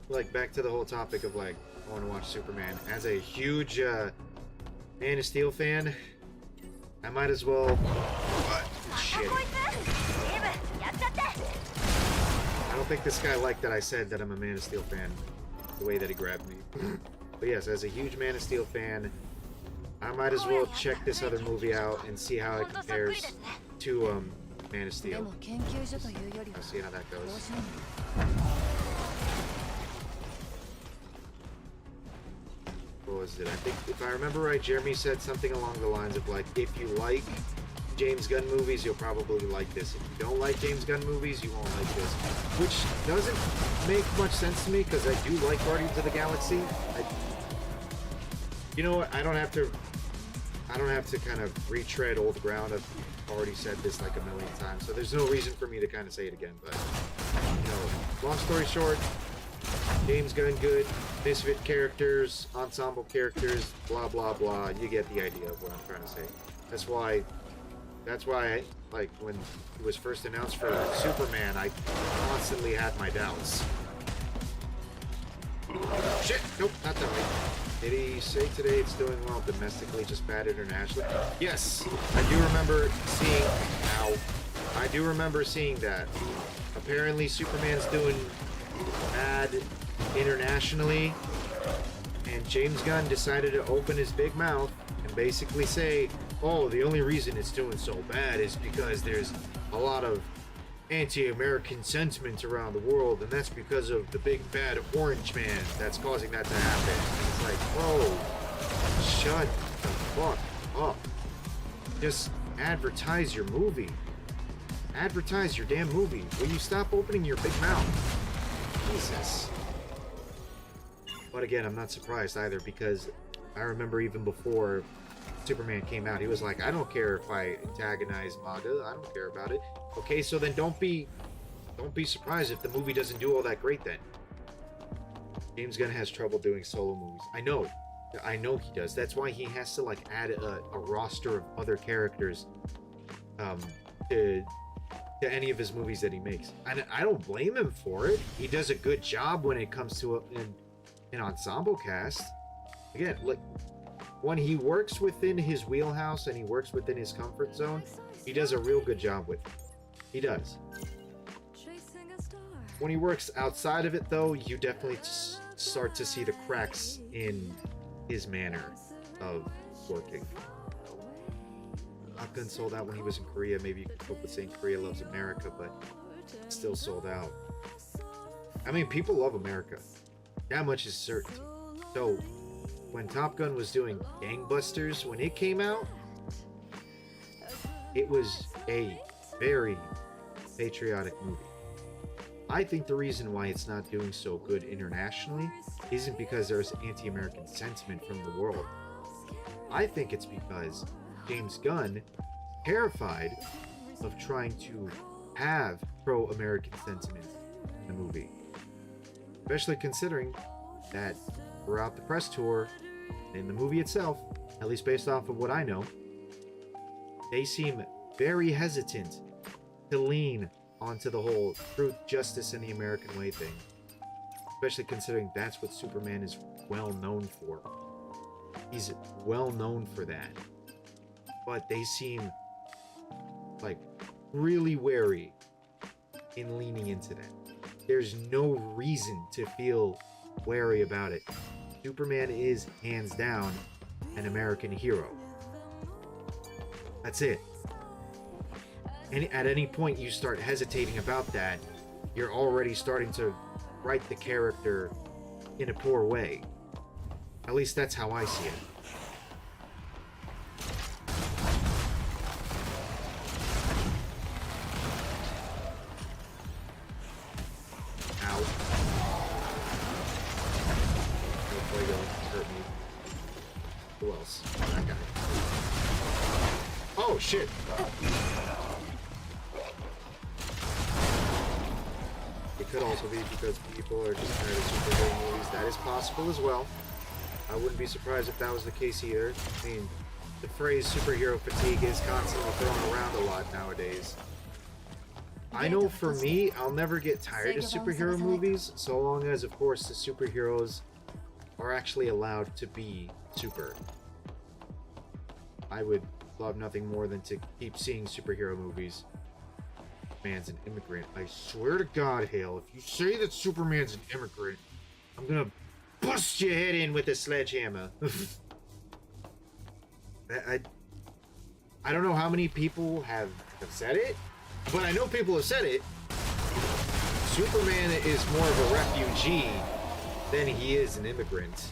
like, back to the whole topic of, like, I want to watch Superman. As a huge Man of Steel fan, I might as well. Shit. こいつゲームやっちゃって I don't think this guy liked that I said that I'm a Man of Steel fan. The way that he grabbed me. But yes, as a huge Man of Steel fan, I might as well check this other movie out and see how it compares to Man of で Steel. も研究所というよりは I'll see how that 面 goes. 白いね What was it? I think, if I remember right, Jeremy said something along the lines of like, if you like James Gunn movies, you'll probably like this. If you don't like James Gunn movies, you won't like this. Which doesn't make much sense to me because I do like Guardians of the Galaxy. You know what? I don't have to kind of retread old ground. I've already said this like a million times, so there's no reason for me to kind of say it again. But you know, long story short, James Gunn good, misfit characters, ensemble characters, blah blah blah. You get the idea of what I'm trying to say. That's why like when it was first announced for Superman, I constantly had my doubts. Shit! Nope, not that way. Did he say today it's doing well domestically, just bad internationally? Yes, I do remember seeing. Ow! I do remember seeing that. Apparently, Superman's doing bad internationally, and James Gunn decided to open his big mouth and basically say, "Oh, the only reason it's doing so bad is because there's a lot of anti-American sentiment around the world, and that's because of the big bad orange man that's causing that to happen." And it's like, whoa, shut the fuck up. Just advertise your movie. Advertise your damn movie. Will you stop opening your big mouth? Jesus. But again, I'm not surprised either, because I remember even before Superman came out, he was like, I don't care if I antagonize MAGA, I don't care about it. Okay, so then don't be surprised if the movie doesn't do all that great then. James Gunn has trouble doing solo movies. I know he does. That's why he has to like add a roster of other characters to any of his movies that he makes. And I don't blame him for it. He does a good job when it comes to an ensemble cast. Again, like when he works within his wheelhouse and he works within his comfort zone, he does a real good job with it. He does. When he works outside of it, though, you definitely start to see the cracks in his manner of working. Top Gun sold out when he was in Korea. Maybe you could cope with saying Korea loves America, but still sold out. I mean, people love America. That much is certain. So, when Top Gun was doing gangbusters, when it came out, it was a very patriotic movie. I think the reason why it's not doing so good internationally isn't because there's anti-American sentiment from the world. I think it's because James Gunn, terrified of trying to have pro-American sentiment in the movie. Especially considering that throughout the press tour, in the movie itself, at least based off of what I know, they seem very hesitant to lean onto the whole truth, justice, and the American way thing. Especially considering that's what Superman is well known for. He's well known for that. But they seem like really wary in leaning into that. There's no reason to feel wary about it. Superman is hands down an American hero. That's it. And at any point you start hesitating about that, you're already starting to write the character in a poor way. At least that's how I see it. Ow. Hopefully they don't hurt me. Who else? That guy. Oh, shit! It could also be because people are just tired of superhero movies. That is possible as well. I wouldn't be surprised if that was the case here. I mean, the phrase superhero fatigue is constantly thrown around a lot nowadays. I know for me, I'll never get tired of superhero movies, so long as, of course, the superheroes are actually allowed to be super. I would love nothing more than to keep seeing superhero movies. Man's an immigrant. I swear to God, Hale, if you say that Superman's an immigrant, I'm gonna bust your head in with a sledgehammer. I don't know how many people have said it, but I know people have said it. Superman is more of a refugee than he is an immigrant.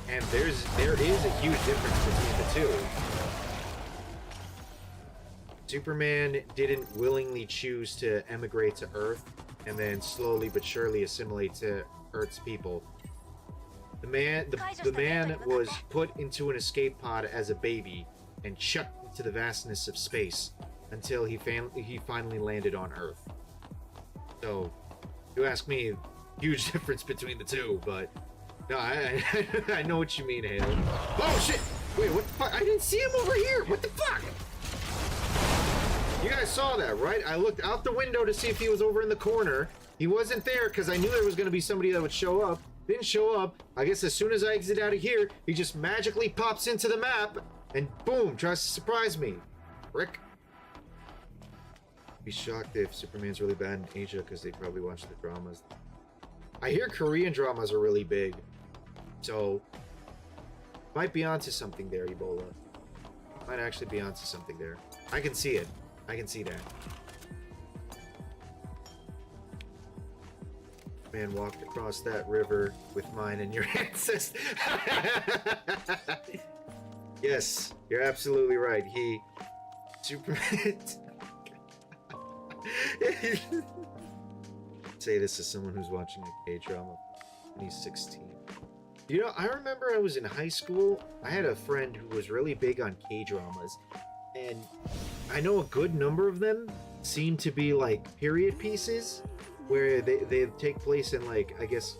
And there is a huge difference between the two. Superman didn't willingly choose to emigrate to Earth and then slowly but surely assimilate to Earth's people. The man was put into an escape pod as a baby and chucked into the vastness of space until he finally landed on Earth. So, you ask me, huge difference between the two, but no, I know what you mean, Hale. Oh shit! Wait, what the fuck? I didn't see him over here! What the fuck? You guys saw that, right? I looked out the window to see if he was over in the corner. He wasn't there because I knew there was going to be somebody that would show up. Didn't show up. I guess as soon as I exit out of here, he just magically pops into the map and boom, tries to surprise me. Rick. Be shocked if Superman's really bad in Asia because they probably watch the dramas. I hear Korean dramas are really big. So, might be onto something there, Ebola. Might actually be onto something there. I can see it. I can see that. Man walked across that river with mine and your ancestors. Yes, you're absolutely right. Superman. Say this as someone who's watching a K-drama when he's 16. You know, I remember I was in high school. I had a friend who was really big on K-dramas, and I know a good number of them seem to be like period pieces where they take place in, like, I guess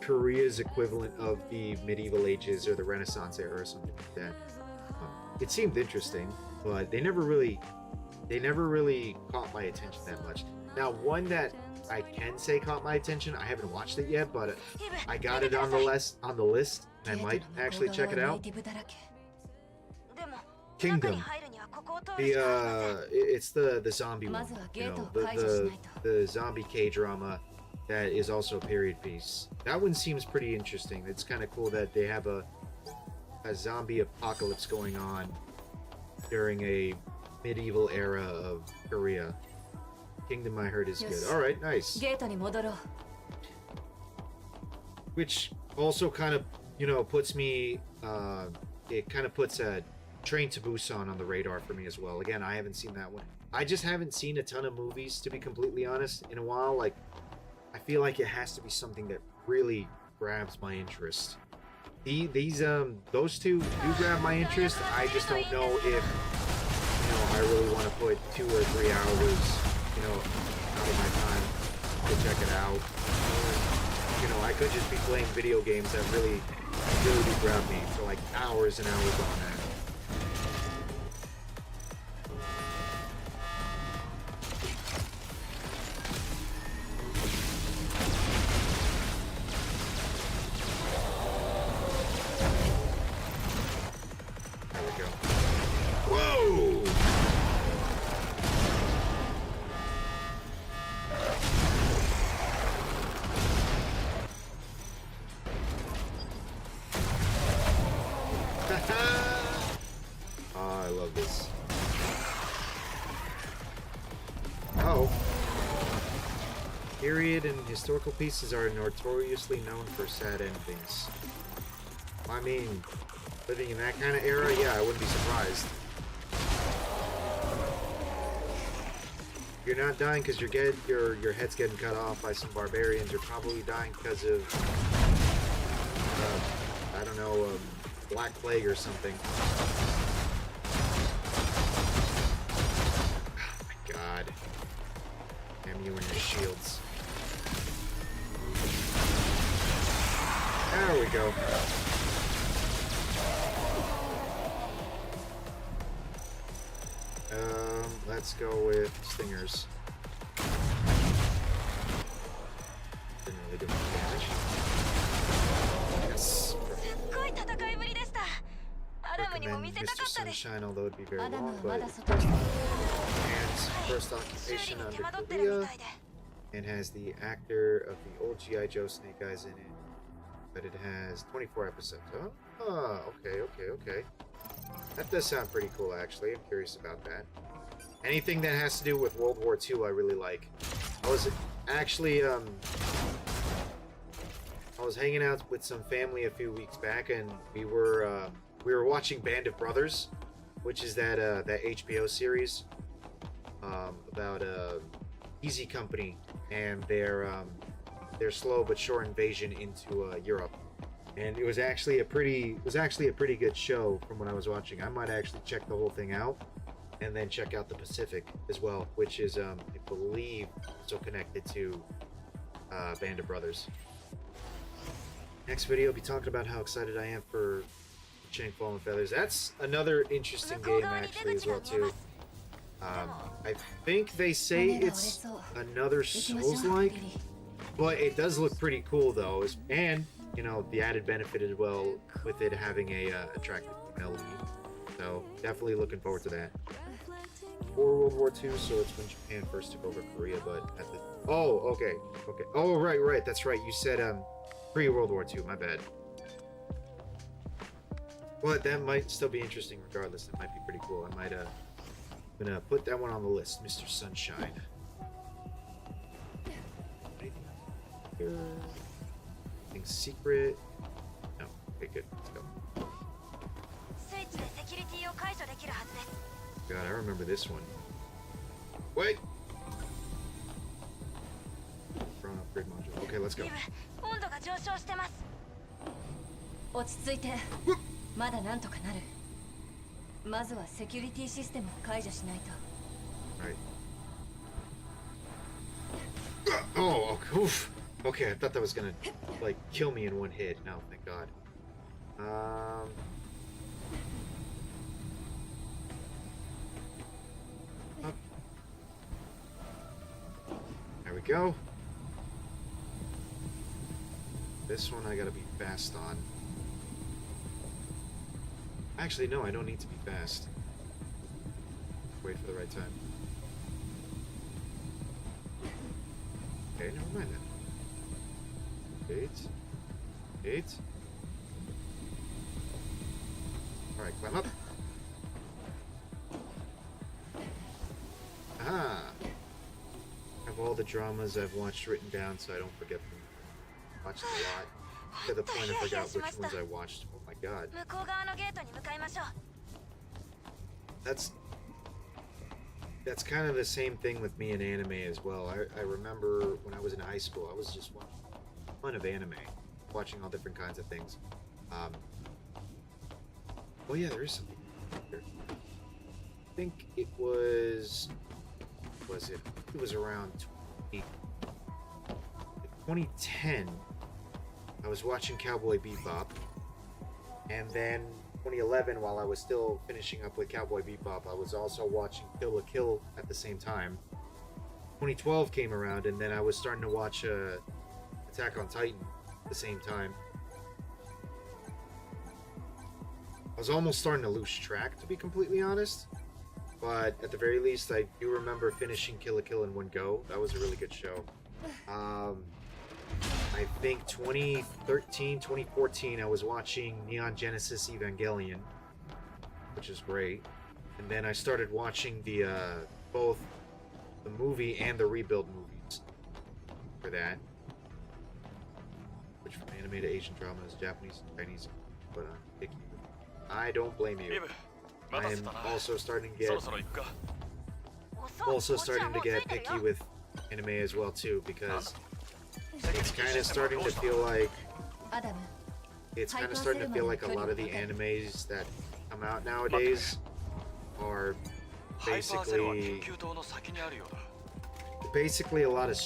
Korea's equivalent of the medieval ages or the Renaissance era or something like that. It seemed interesting, but they never really caught my attention that much. Now, one that I can say caught my attention, I haven't watched it yet, but I got it on the list, and I might actually check it out. Kingdom. It's the zombie one, you know, the zombie K-drama that is also a period piece. That one seems pretty interesting. It's kind of cool that they have a zombie apocalypse going on during a medieval era of Korea. Kingdom, I heard, is good. All right, nice. Which also kind of, you know, puts me, it kind of puts a Train to Busan on the radar for me as well. Again, I haven't seen that one. I just haven't seen a ton of movies, to be completely honest, in a while. Like, I feel like it has to be something that really grabs my interest. Those two do grab my interest. I just don't know if, you know, I really want to put 2 or 3 hours, you know, out of my time to check it out. Or, you know, I could just be playing video games that really do grab me for like hours and hours on end. Period and historical pieces are notoriously known for sad endings. I mean, living in that kind of era, yeah, I wouldn't be surprised. You're not dying because your head's getting cut off by some barbarians. You're probably dying because of, I don't know, Black Plague or something. Oh my god. Damn you and your shields. There we go. Let's go with stingers. Didn't really do much damage. Yes. にも見せたか Mr. ったです。 Sunshine, although it'd be very アダム long, はま but だ外に and first 修 occupation 理に手 under 間取ってるみ Korea たいで。 and has the actor of the old G.I. Joe Snake Eyes in it. But it has 24 episodes. Oh, okay. That does sound pretty cool, actually. I'm curious about that. Anything that has to do with World War II, I really like. I was actually, I was hanging out with some family a few weeks back, and we were watching Band of Brothers, which is that HBO series about Easy Company and their slow but sure invasion into Europe. And it was actually a pretty good show from what I was watching. I might actually check the whole thing out and then check out the Pacific as well, which is I believe also connected to Band of Brothers. Next video, I'll be talking about how excited I am for Chain Fallen Feathers. That's another interesting game actually as well too. I think they say it's another Souls-like, but it does look pretty cool though, and you know the added benefit as well with it having a attractive female lead. So definitely looking forward to that. For World War II, so it's when Japan first took over Korea, but at the okay. Oh right, that's right. You said pre-World War II. My bad. But that might still be interesting regardless. It might be pretty cool. I might I'm gonna put that one on the list, Mr. Sunshine. Anything secret? No. Okay, good. Let's go. スイッチでセキュリティを解除できるはずです。 God, I remember this one. Wait! Front upgrade module. Okay, let's go. イブ、温度が上昇してます。落ち着いて。まだなんとかなる。まずはセキュリティシステムを解除しないと。Right. Oh, oof. Okay, I thought that was gonna like kill me in one hit. No, thank God. Up. There we go. This one I gotta be fast on. Actually, no, I don't need to be fast. Wait for the right time. Okay, never mind then. Eight. Alright, climb up. Aha! I have all the dramas I've watched written down so I don't forget them. Watched a lot. To the point I forgot which ones I watched. Oh my god. 向こう側のゲートに向かいましょう。 That's kind of the same thing with me in anime as well. I remember when I was in high school, I was just watching a ton of anime, watching all different kinds of things. Oh yeah, there is something here. I think it was around 2010. I was watching Cowboy Bebop, and then 2011, while I was still finishing up with Cowboy Bebop, I was also watching Kill la Kill at the same time. 2012 came around, and then I was starting to watch Attack on Titan at the same time. I was almost starting to lose track, to be completely honest. But at the very least, I do remember finishing Kill la Kill in one go. That was a really good show. I think 2013, 2014, I was watching Neon Genesis Evangelion, which is great. And then I started watching the both the movie and the rebuild movies for that. Which from anime to Asian drama is Japanese and Chinese, but picky. I don't blame you. I am also starting to get picky with anime as well too, because it's kind of starting to feel like a lot of the animes that come out nowadays are basically a lot of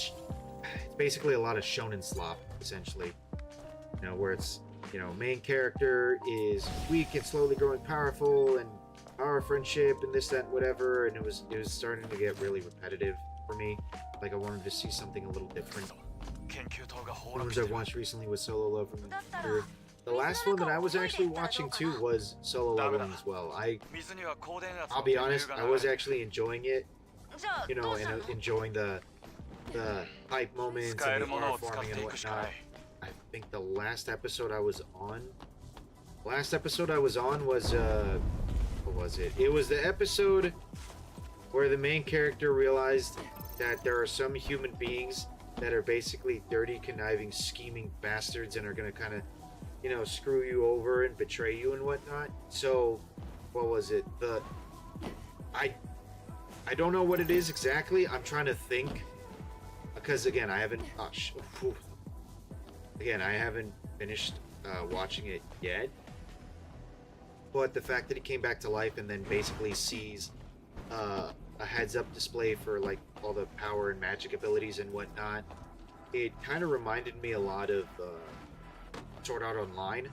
shonen slop, essentially. You know, where it's, you know, main character is weak and slowly growing powerful, and our friendship and this, that, whatever, and it was starting to get really repetitive for me. Like I wanted to see something a little different. The ones I've watched recently was Solo Love from the The last one that I was actually watching too was Solo Leveling as well. I'll be honest, I was actually enjoying it, じゃあ you ど know, うす and るの enjoying the hype moments 使え and る the もの art を使っ farming て and いくしかな whatnot. い I think the last episode I was on was what was it? It was the episode where the main character realized that there are some human beings that are basically dirty, conniving, scheming bastards and are gonna kind of, you know, screw you over and betray you and whatnot. So, what was it? I don't know what it is exactly. I'm trying to think because again, I haven't. Again, I haven't finished watching it yet. But the fact that he came back to life and then basically sees a heads-up display for like all the power and magic abilities and whatnot, it kind of reminded me a lot of Sword Art Online,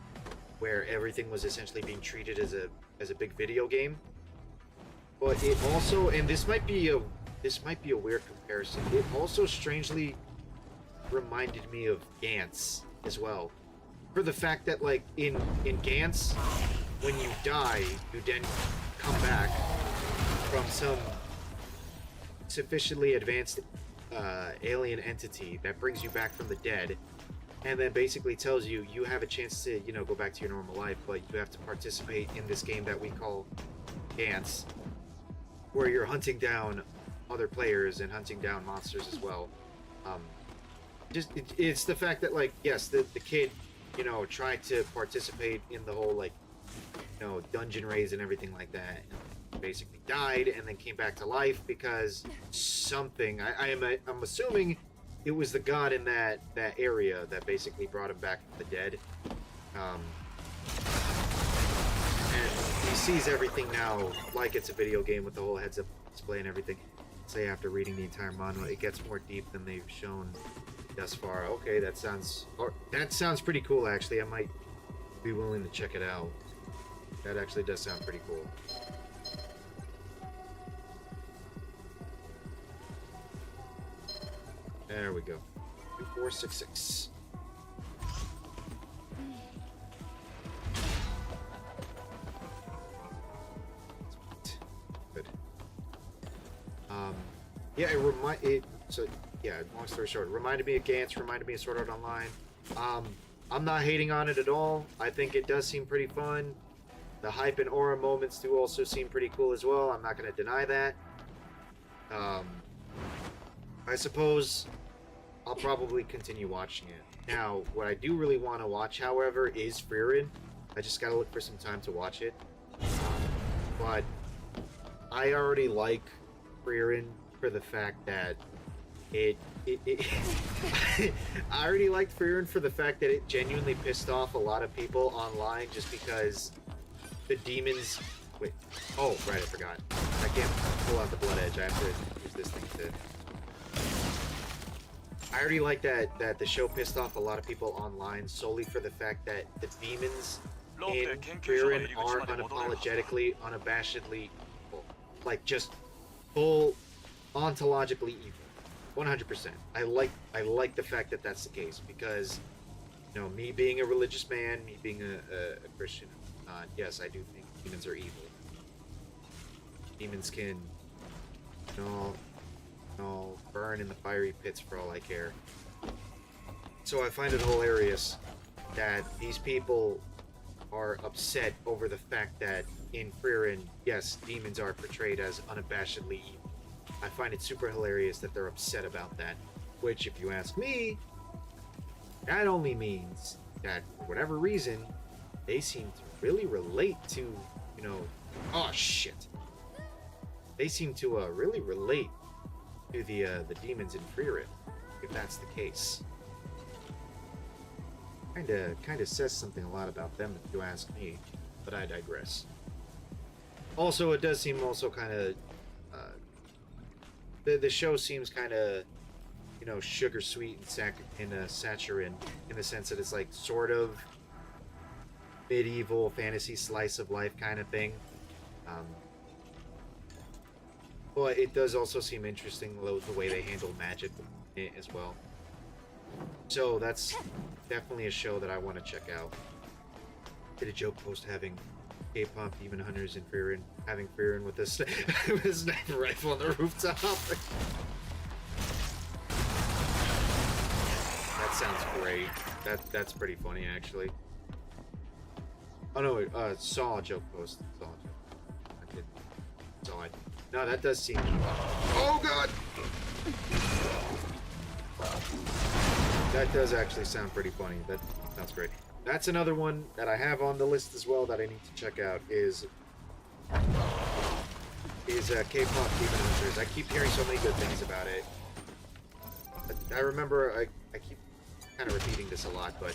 where everything was essentially being treated as a big video game. But it also, and this might be a weird comparison, it also strangely reminded me of Gantz as well, for the fact that like in Gantz, when you die, you then come back from some sufficiently advanced alien entity that brings you back from the dead, and then basically tells you you have a chance to, you know, go back to your normal life, but you have to participate in this game that we call Gantz, where you're hunting down other players and hunting down monsters as well. It's the fact that, like, yes, the kid, you know, tried to participate in the whole, like, you know, dungeon raids and everything like that, and basically died and then came back to life because something, I'm assuming it was the god in that area that basically brought him back from the dead. And he sees everything now like it's a video game with the whole heads-up display and everything. Say after reading the entire manga, it gets more deep than they've shown thus far. Okay, that sounds pretty cool. Actually, I might be willing to check it out. That actually does sound pretty cool. There we go. 2466. Good. Yeah, long story short, it reminded me of Gantz, reminded me of Sword Art Online. I'm not hating on it at all. I think it does seem pretty fun. The hype and aura moments do also seem pretty cool as well. I'm not going to deny that. I suppose I'll probably continue watching it. Now, what I do really want to watch, however, is Frieren. I just got to look for some time to watch it. But I already like Frieren for the fact that I already liked Frieren for the fact that it genuinely pissed off a lot of people online just because the demons... Wait. Oh, right, I forgot. I can't pull out the blood edge. I have to use this thing to... I already like that the show pissed off a lot of people online solely for the fact that the demons in Frieren are unapologetically, unabashedly evil. Like, just full ontologically evil. 100%. I like the fact that that's the case because, you know, me being a religious man, me being a Christian, yes, I do think demons are evil. Demons can, you know, burn in the fiery pits for all I care. So I find it hilarious that these people are upset over the fact that in Frieren, yes, demons are portrayed as unabashedly evil. I find it super hilarious that they're upset about that, which, if you ask me, that only means that, for whatever reason, they seem to really relate to, you know... Oh, shit. They seem to really relate to the demons in Frieren, if that's the case. Kinda says something a lot about them, if you ask me, but I digress. Also, it does seem also kind of... The show seems kind of, you know, sugar sweet and saccharine in the sense that it's like sort of medieval fantasy slice of life kind of thing. But it does also seem interesting the way they handle magic as well. So that's definitely a show that I want to check out. did a joke post having K-pop demon hunters in Frieren, having Frieren with a with a sniper rifle on the rooftop. That sounds great. That's pretty funny actually. Oh no, saw a joke post. Saw a joke. I did. Saw it. No, that does seem. Oh god! That does actually sound pretty funny. That sounds great. That's another one that I have on the list as well that I need to check out is K-pop demon hunters. I keep hearing so many good things about it. I remember I keep kind of repeating this a lot, but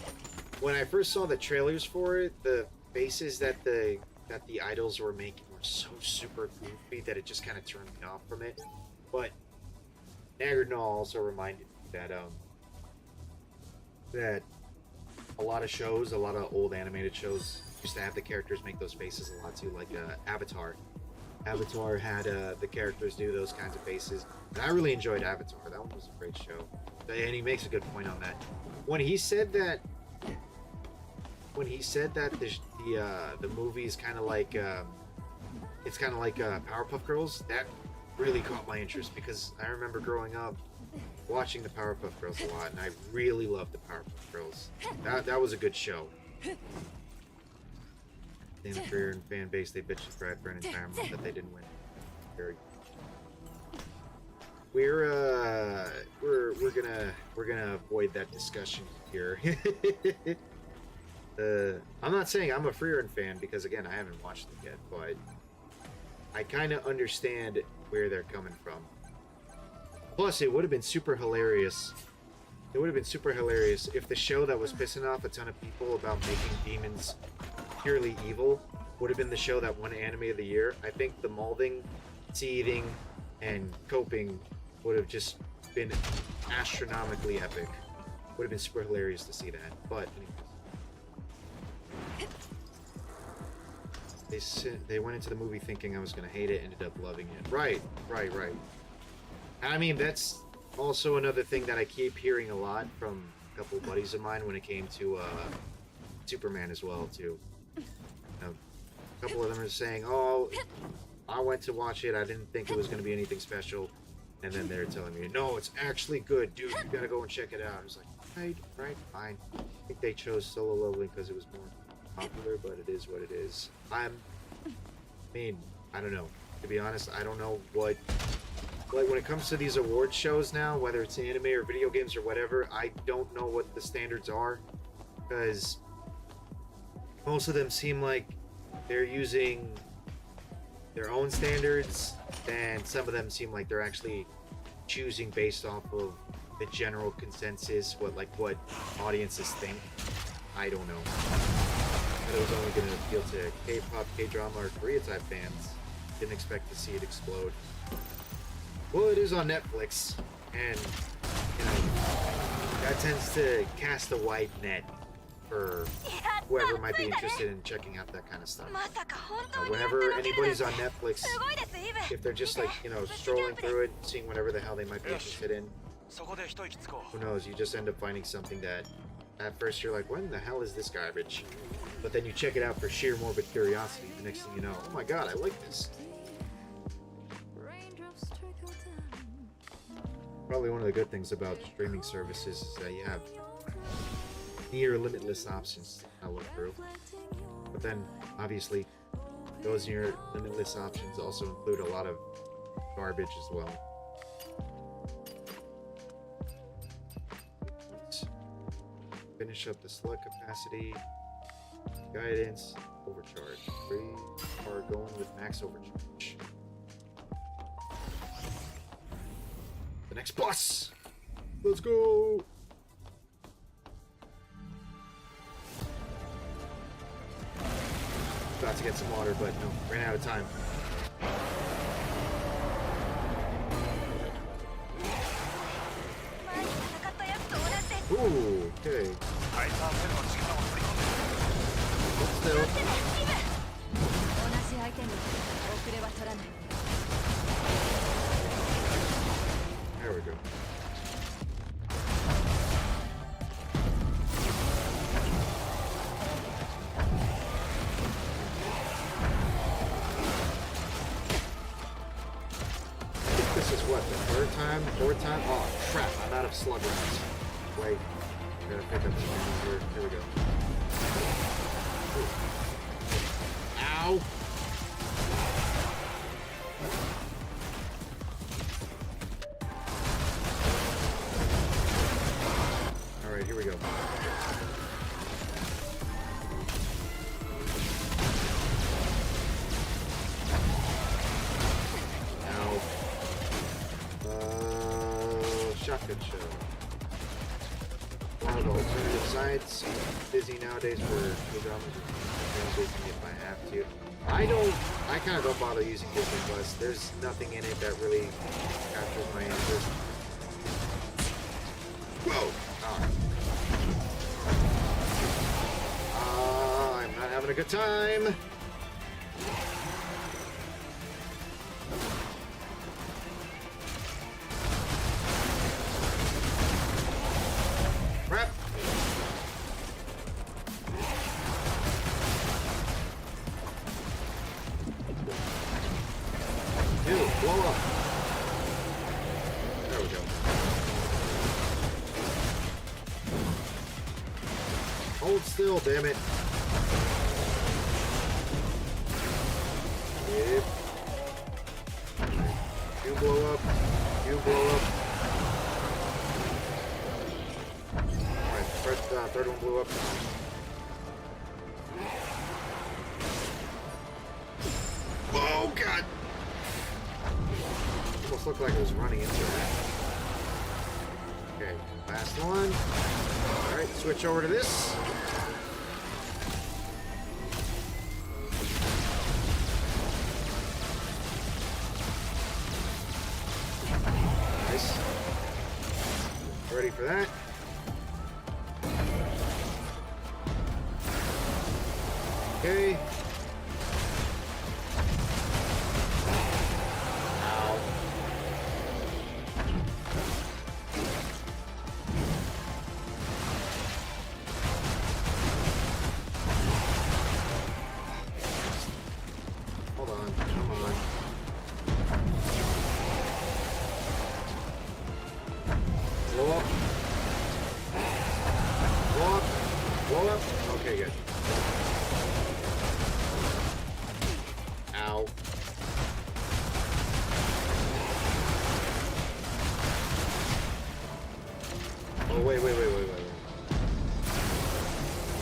when I first saw the trailers for it, the faces that the idols were making were so super goofy that it just kind of turned me off from it. But Nagardnal also reminded me that a lot of shows, a lot of old animated shows used to have the characters make those faces a lot too, like Avatar. Avatar had the characters do those kinds of faces, and I really enjoyed Avatar. That one was a great show, and he makes a good point on that. When he said that the movie is kind of like it's kind of like Powerpuff Girls, that really caught my interest because I remember growing up watching the Powerpuff Girls a lot, and I really loved the Powerpuff Girls. That was a good show. In the career and fan base, they bitched and cried for an entire month that they didn't win. Very. We're gonna avoid that discussion here. I'm not saying I'm a Frieren fan because again I haven't watched it yet, but I kind of understand where they're coming from. Plus, it would have been super hilarious. It would have been super hilarious if the show that was pissing off a ton of people about making demons purely evil would have been the show that won Anime of the Year. I think the molding, seething, and coping would have just been astronomically epic. Would have been super hilarious to see that. But anyways, they went into the movie thinking I was gonna hate it, ended up loving it. Right. I mean, that's also another thing that I keep hearing a lot from a couple of buddies of mine when it came to Superman as well too. You know, a couple of them are saying, "Oh, I went to watch it. I didn't think it was going to be anything special," and then they're telling me, "No, it's actually good, dude. You gotta go and check it out." I was like, "Right, fine." I think they chose Solo Leveling because it was more popular, but it is what it is. I don't know. To be honest, I don't know what. Like when it comes to these award shows now, whether it's anime or video games or whatever, I don't know what the standards are because most of them seem like they're using their own standards, and some of them seem like they're actually choosing based off of the general consensus, what audiences think. I don't know. I thought it was only going to appeal to K-pop, K-drama, or Korea type fans. Didn't expect to see it explode. Well, it is on Netflix, and that tends to cast a wide net for whoever might be interested in checking out that kind of stuff. Whenever anybody's on Netflix, if they're just strolling through it, seeing whatever the hell they might be interested in, who knows? You just end up finding something that at first you're like, "When the hell is this garbage?" But then you check it out for sheer morbid curiosity. The next thing you know, "Oh my god, I like this." Probably one of the good things about streaming services is that you have near limitless options to look through. But then, obviously, those near limitless options also include a lot of garbage as well. Let's finish up the select capacity, guidance, overcharge. We are going with max overcharge. The next boss! Let's go! About to get some water, but no, ran out of time. Ooh, okay. Still. There we go. time, fourth time. Oh crap! I'm out of slug rounds. Wait, I gotta pick up some ammo here. Here we go. Ooh. Ow! All right, here we go. Shotgun shell. One of the alternative sites. Busy nowadays for programmers and Disney if I have to. I kind of don't bother using Disney Plus. There's nothing in it that really captures my interest. Whoa! I'm not having a good time. Hold still, damn it. Yep. You blow up. You blow up. Alright, third one blew up. Oh, God! Almost looked like it was running into that. Okay, last one. Alright, switch over to this. Nice. Ready for that. Okay. Ow. Hold on, come on. Blow up. Blow up. Blow up. Okay, good. Ow. Oh, wait.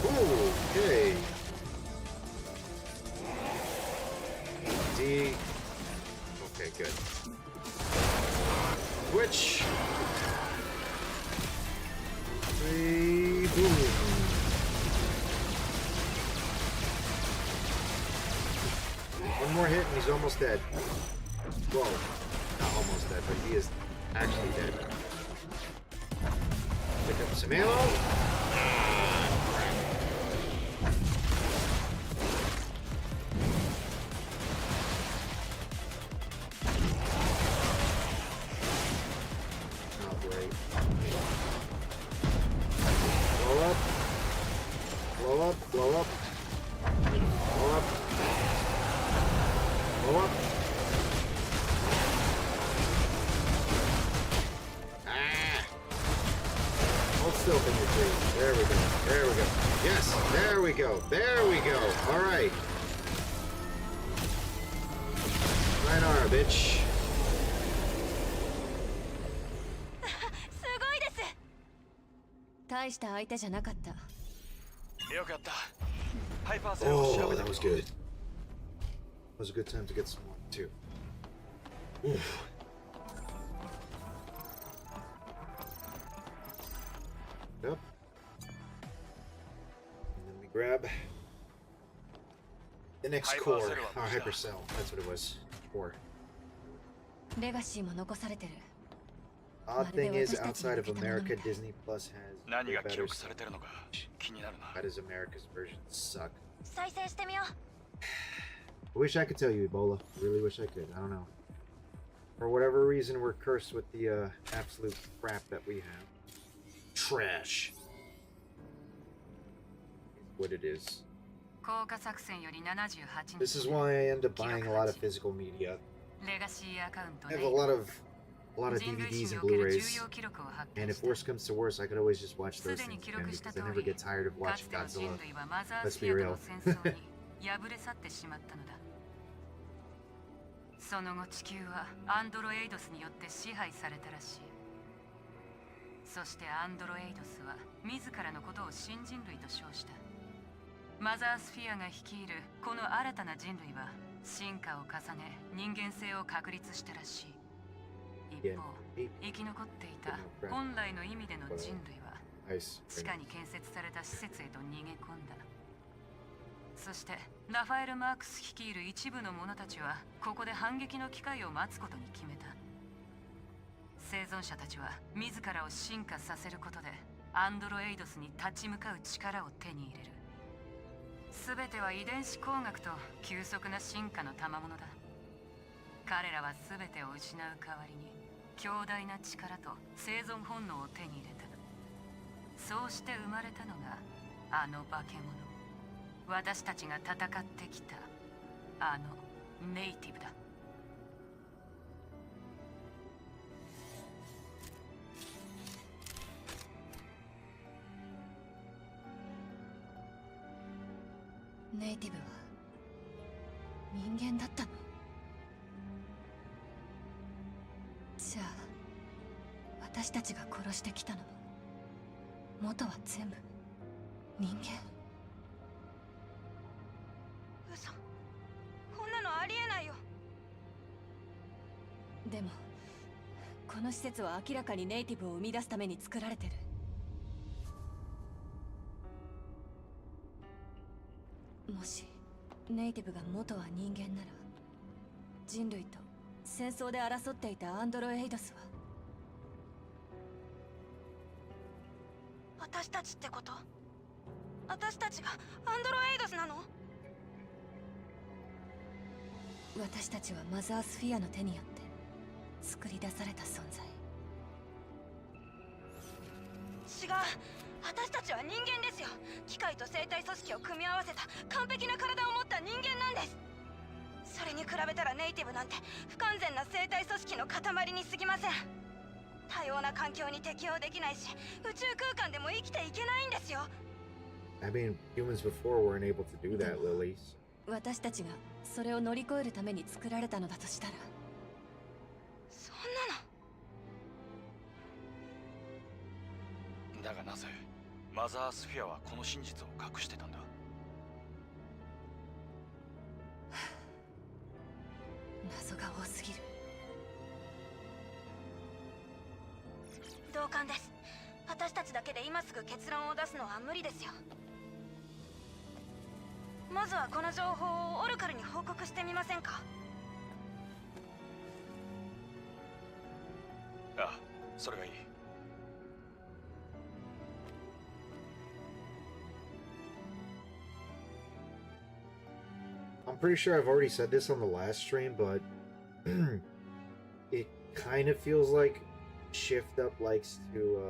Ooh, okay. D. Okay, good. Switch. 3, boom. One more hit and he's almost dead. Whoa. Not almost dead, but he is actually dead. Pick up some ammo. Oh, great. Blow up. Blow up. Blow up. Blow up. Blow up. Ah! Hold still, finger three. There we go. There we go. Yes! There we go. There we go. Alright. Sayonara, bitch. すごいです。大した相手じゃなかった。よかった。ハイパーセルを調 Oh, べて that み was ろ。 good. That was a good time to get some more, too. Oof. Yep. And then we grab the next core. Or hypercell. That's what it was. Core. レガシーも残されてる。 Odd thing is, outside of America, Disney Plus has 何 way が記 better 録され stuff. てるのか気になるな。 Why does America's version suck? 再生してみよう。 I wish I could tell you, Ebola. I really wish I could. I don't know. For whatever reason, we're cursed with the absolute crap that we have. Trash. What it is. 降下作戦より78日 This is why I end up buying a lot of physical media. レガシーアカウント I have ね a lot of a lot of 人類史 DVDs に and おける重 Blu-rays. 要記録を発 And 見 if した。 worse comes to worse, I could always just watch す those でに things 記 again 録した because 通 I never り、 get tired of か watching つての人 Godzilla. 類はマザー Let's ス be フィアと real. の戦争に敗れ去ってしまったのだ。その後地球はアンドロエイドスによって支配されたらしい。そしてアンドロエイドスは自らのことを新人類と称した。マザースフィアが率いるこの新たな人類は進化を重ね人間性を確立したらしい。一方、生き残っていた本来の意味での人類は Nice. 地下に建設された施設へと逃げ込んだ。そしてラファエル・マークス率いる一部の者たちはここで反撃の機会を待つことに決めた。生存者たちは自らを進化させることでアンドロエイドスに立ち向かう力を手に入れる。全ては遺伝子工学と急速な進化の賜物だ。彼らは全てを失う代わりに強大な力と生存本能を手に入れた。そうして生まれたのがあの化け物、私たちが戦ってきたあのネイティブだ。ネイティブは人間だったの？じゃあ私たちが殺してきたのも元は全部人間？嘘、こんなのありえないよ。でもこの施設は明らかにネイティブを生み出すために作られてる。もしネイティブが元は人間なら、人類と戦争で争っていたアンドロエイドスは私たちってこと？私たちがアンドロエイドスなの？私たちはマザースフィアの手によって作り出された存在。違う、私たちは人間ですよ。機械と生体組織を組み合わせた完璧な体を持った人間なんです。それに比べたらネイティブなんて不完全な生体組織の塊に過ぎません。多様な環境に適応できないし、宇宙空間でも生きていけないんですよ。 I mean, humans before weren't able to do that, Lily. 私たちがそれを乗り越えるために作られたのだとしたら、そんなの。だがなぜマザースフィアはこの真実を隠してたんだ？謎が多すぎる。同感です。私たちだけで今すぐ結論を出すのは無理ですよ。まずはこの情報をオルカルに報告してみませんか？ああ、それがいい。I'm pretty sure I've already said this on the last stream, but it kind of feels like Shift Up likes to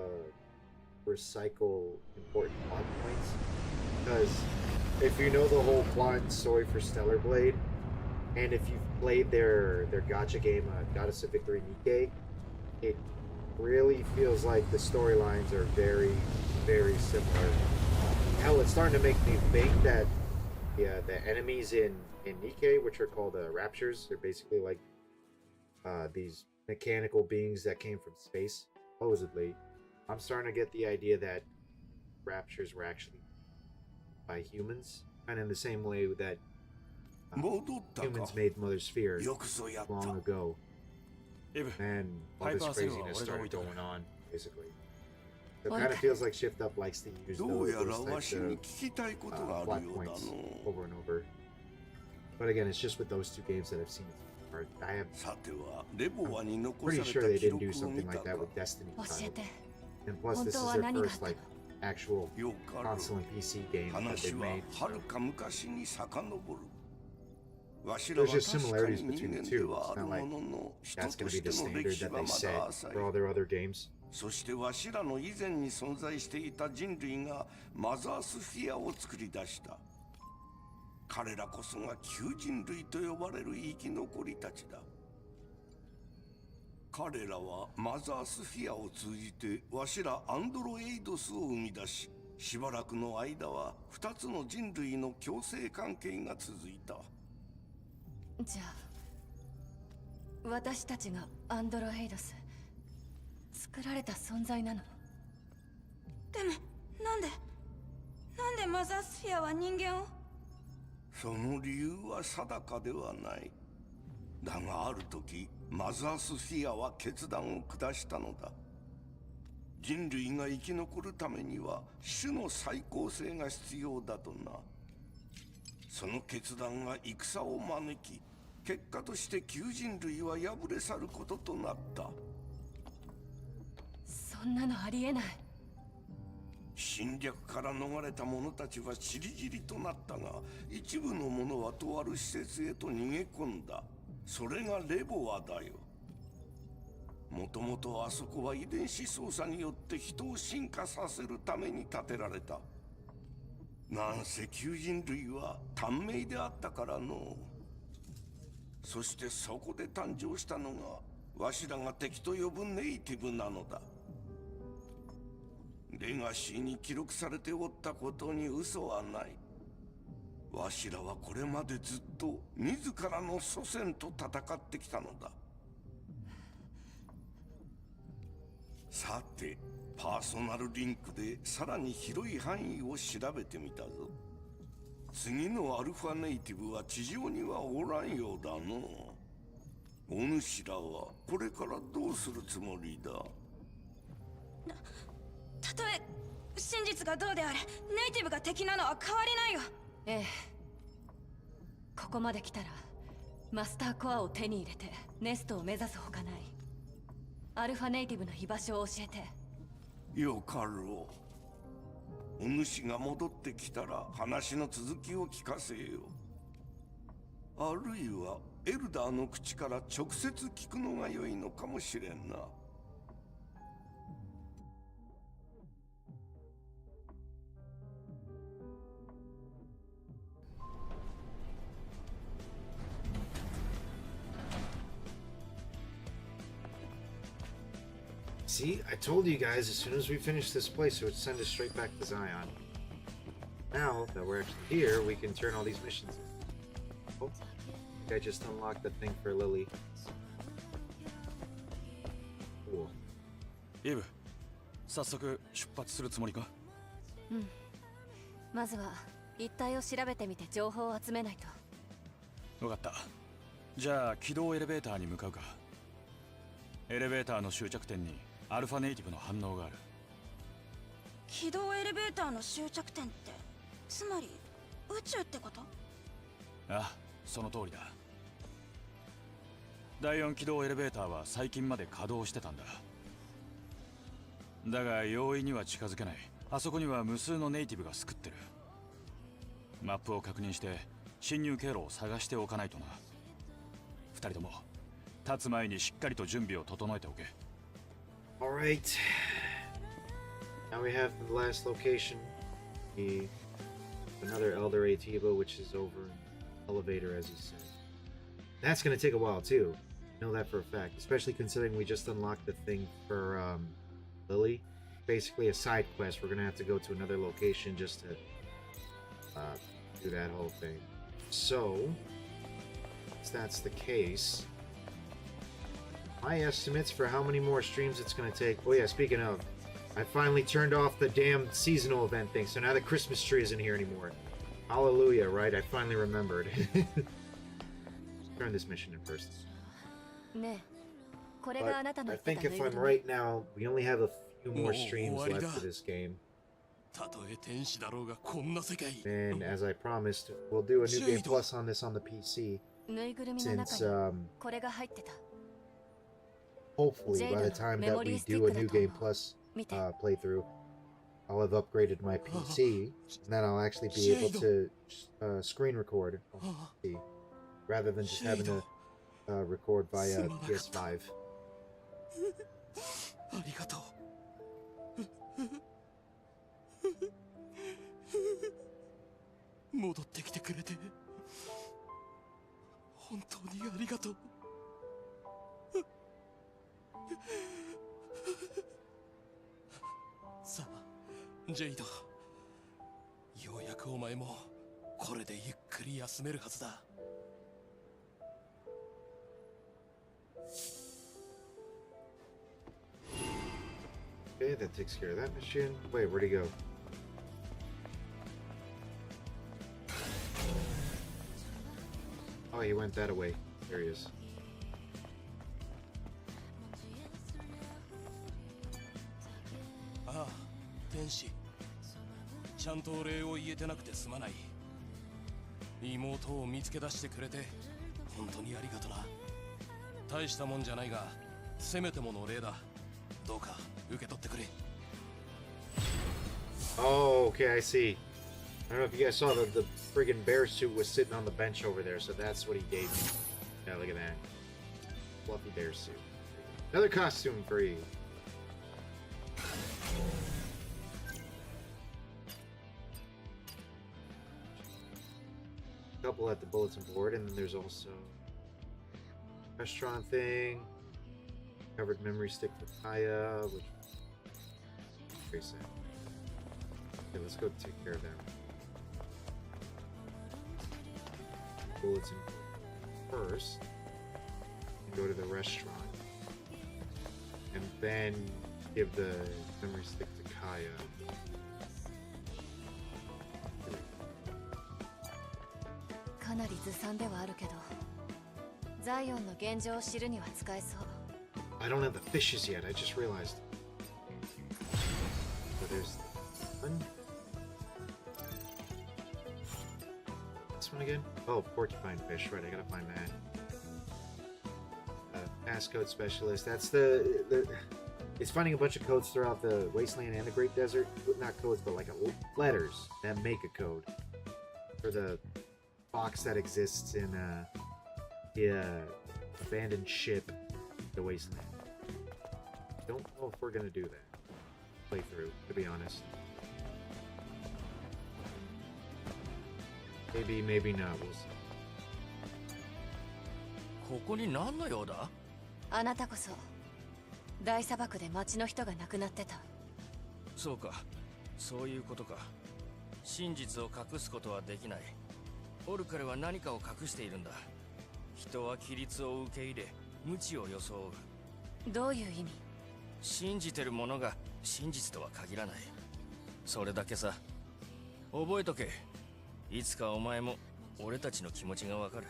recycle important plot points. Because if you know the whole plot and story for Stellar Blade, and if you've played their gacha game, Goddess of Victory Nikkei, it really feels like the storylines are very, very similar. Hell, it's starting to make me think that the enemies in Nikkei, which are called Raptures, they're basically like these mechanical beings that came from space, supposedly. I'm starting to get the idea that Raptures were actually by humans, kind of in the same way that humans made Mother Sphere long ago. イブ、 And all this craziness started going on, basically. So it kind of feels like Shift Up likes to use どうやら those わ types しに of 聞きたいことがあ plot るようだ points の。 over and over. But again, it's just with those two games that I've seen. I have さてはレボワに残 pretty さ sure れ they た記 didn't 録 do を見 something た like か that with Destiny 教え title. て。 And plus, this is 本当は their 何があっ first たの？ like actual よかろ console and PC game that 話 they've は made. はるか昔に遡る。わしら There's は just 確か similarities に between 人 the 間で two. はあ It's る not like ものの、人 that's と going to し be て the の歴 standard 史 that は they ま set だ浅い for。all their other games. そしてわしらの以前に存在していた人類がマザースフィアを作り出した。彼らこそが旧人類と呼ばれる生き残りたちだ。彼らはマザースフィアを通じてわしらアンドロエイドスを生み出し、しばらくの間は2つの人類の共生関係が続いた。じゃあ私たちがアンドロエイドス作られた存在なの？でもなんでマザースフィアは人間を？その理由は定かではない。だがある時マザースフィアは決断を下したのだ。人類が生き残るためには種の再構成が必要だとな。その決断が戦を招き、結果として旧人類は敗れ去ることとなった。そんなのありえない。侵略から逃れた者たちは散り散りとなったが、一部の者はとある施設へと逃げ込んだ。それがレボアだよ。もともとあそこは遺伝子操作によって人を進化させるために建てられた。なんせ旧人類は短命であったからの。そしてそこで誕生したのがわしらが敵と呼ぶネイティブなのだ。レガシーに記録されておったことに嘘はない。わしらはこれまでずっと自らの祖先と戦ってきたのだ。さて、パーソナルリンクでさらに広い範囲を調べてみたぞ。次のアルファネイティブは地上にはおらんようだの。お主らはこれからどうするつもりだ？たとえ真実がどうであれ、ネイティブが敵なのは変わりないよ。ええ。ここまで来たらマスターコアを手に入れてネストを目指すほかない。アルファネイティブの居場所を教えて。よかろう。お主が戻ってきたら話の続きを聞かせよう。あるいはエルダーの口から直接聞くのが良いのかもしれんな。See, I told you guys as soon as we finish this place, it would send us straight back to Zion. Now that we're actually here, we can turn all these missions in. Oh, I think I just unlocked the thing for Lily. Cool. イブ、早速出発するつもりか？まずは一帯を調べてみて情報を集めないと。分かった。じゃあ軌道エレベーターに向かうか。エレベーターの終着点にアルファネイティブの反応がある。軌道エレベーターの終着点って、つまり宇宙ってこと？ああ、その通りだ。第4軌道エレベーターは最近まで稼働してたんだ。だが容易には近づけない。あそこには無数のネイティブが救ってる。マップを確認して侵入経路を探しておかないとな。二人とも立つ前にしっかりと準備を整えておけ。Alright. Now we have the last location. Another Elder Atiba, which is over in the elevator, as you said. That's going to take a while, too. I know that for a fact. Especially considering we just unlocked the thing for Lily. Basically a side quest. We're going to have to go to another location just to do that whole thing. So, if that's the case... my estimates for how many more streams it's going to take. Oh yeah, speaking of, I finally turned off the damn seasonal event thing, so now the Christmas tree isn't here anymore. Hallelujah, right? I finally remembered. Turn this mission in first. ねえ、これ But があなたの I 言って think た if ルー I'm ルね。 right now, we only have a few more streams Oh, left for this game. たとえ天使だろうがこんな世界。 And as I promised, we'll do a New Game Plus on this on the PC. ぬいぐるみの中 Since, にこれが入ってた。 hopefully by the time that we do a New Game Plus 見て。 playthrough, I'll have upgraded my PC, and then I'll actually be able to screen record on PC, rather than just having to record via PS5. ありがとう。戻ってきてくれて本当にありがとう。さあジェイド、ようやくお前もこれでゆっくり休めるはずだ。Okay, that takes care of that mission. Wait, where'd he go? Oh, he went that way. There he is. ああ、天使。ちゃんとお礼を言えてなくてすまない。妹を見つけ出してくれて本当にありがとな。大したもんじゃないが、せめてもの礼だ。どうか受け取ってくれ。Oh, okay, I see. I don't know if you guys saw the friggin' bear suit was sitting on the bench over there, so that's what he gave me. Yeah, look at that. Fluffy bear suit. Another costume for you. Couple at the bulletin board, and then there's also restaurant thing. Covered memory stick for Kaya, which very sad. Okay, let's go take care of that. Bulletin first. And go to the restaurant. And then give the memory stick to Kaya. かなりずさんではあるけど、ザイオンの現状を知るには使えそう。I don't have the fishes yet, I just realized. So there's one. This one again? Oh, porcupine fish, right, I gotta find that. Passcode specialist, that's the it's finding a bunch of codes throughout the wasteland and the Great Desert. Not codes, but like letters that make a code for the box that exists in the abandoned ship, the wasteland. Don't know if we're gonna do that playthrough, to be honest. Maybe, maybe not. We'll see. ここに何の用だ？あなたこそ大砂漠で町の人が亡くなってた。そうか、そういうことか。真実を隠すことはできない。オルカルは何かを隠しているんだ。人は規律を受け入れ、無知を装う。どういう意味？信じてるものが真実とは限らない。それだけさ。覚えとけ。いつかお前も俺たちの気持ちがわかる。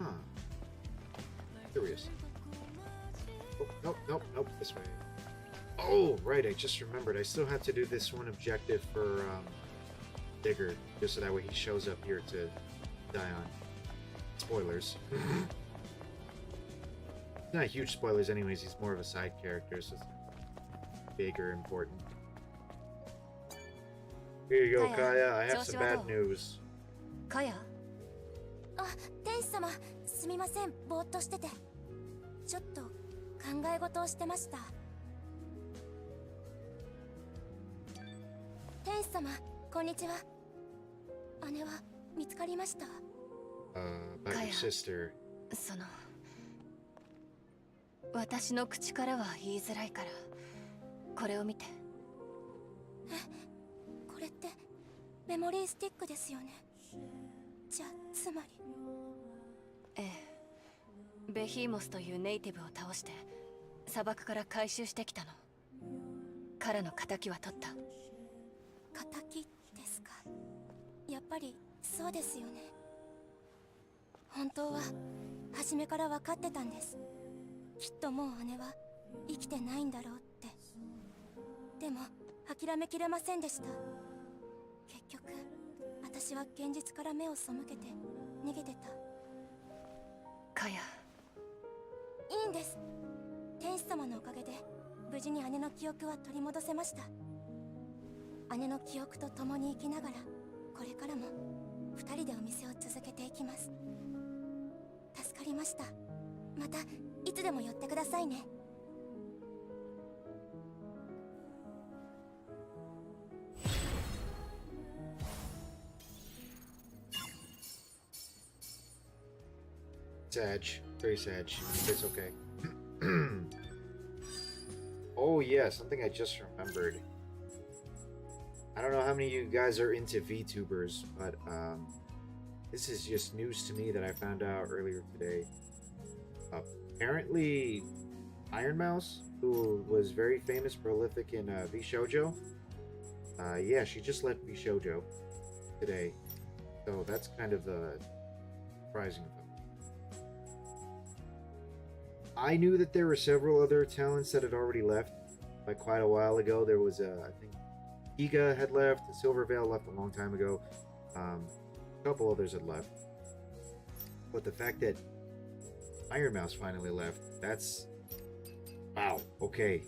Huh. Curious. Oh, nope, nope, nope, this way. Oh, right, I just remembered. I still have to do this one objective for Digger, just so that way he shows up here to die on. Spoilers. Not huge spoilers anyways, he's more of a side character, so it's big or important. Here you go, Kaya. I have some bad news. カヤ？あ、天使様、すみません、ぼーっとしてて。ちょっと考え事をしてました。天使様、こんにちは。姉は見つかりました。About your sister. その私の口からは言いづらいからこれを見て。これってメモリースティックですよね。じゃあつまり。ええ、ベヒーモスというネイティブを倒して砂漠から回収してきたの。彼の仇は取った。仇ですか。やっぱりそうですよね。本当は初めから分かってたんです。きっともう姉は生きてないんだろうって。でも諦めきれませんでした。結局私は現実から目を背けて逃げてた。カヤ、いいんです。天使様のおかげで無事に姉の記憶は取り戻せました。姉の記憶と共に生きながらこれからも2人でお店を続けていきます。助かりました。またいつでも寄ってくださいね。Sag. Very Sag. It's okay. Oh yeah, something I just remembered. I don't know how many of you guys are into VTubers, but this is just news to me that I found out earlier today. Apparently, Iron Mouse, who was very famous, prolific in VShojo, yeah, she just left VShojo today. So that's kind of surprising. I knew that there were several other talents that had already left. Like quite a while ago, there was I think Giga had left, Silverveil left a long time ago. A couple others had left. But the fact that Iron Mouse finally left, that's... wow, okay.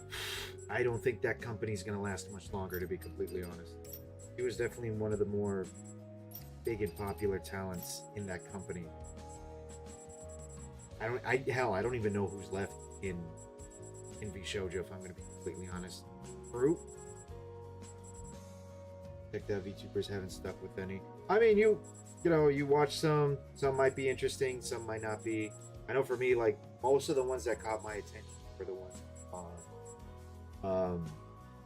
I don't think that company's gonna last much longer, to be completely honest. She was definitely one of the more big and popular talents in that company. Hell, I don't even know who's left in VShojo, if I'm gonna be completely honest. Fruit? Check that VTubers haven't stuck with any. I mean, you know, you watch some might be interesting, some might not be. I know for me, like, most of the ones that caught my attention were the ones on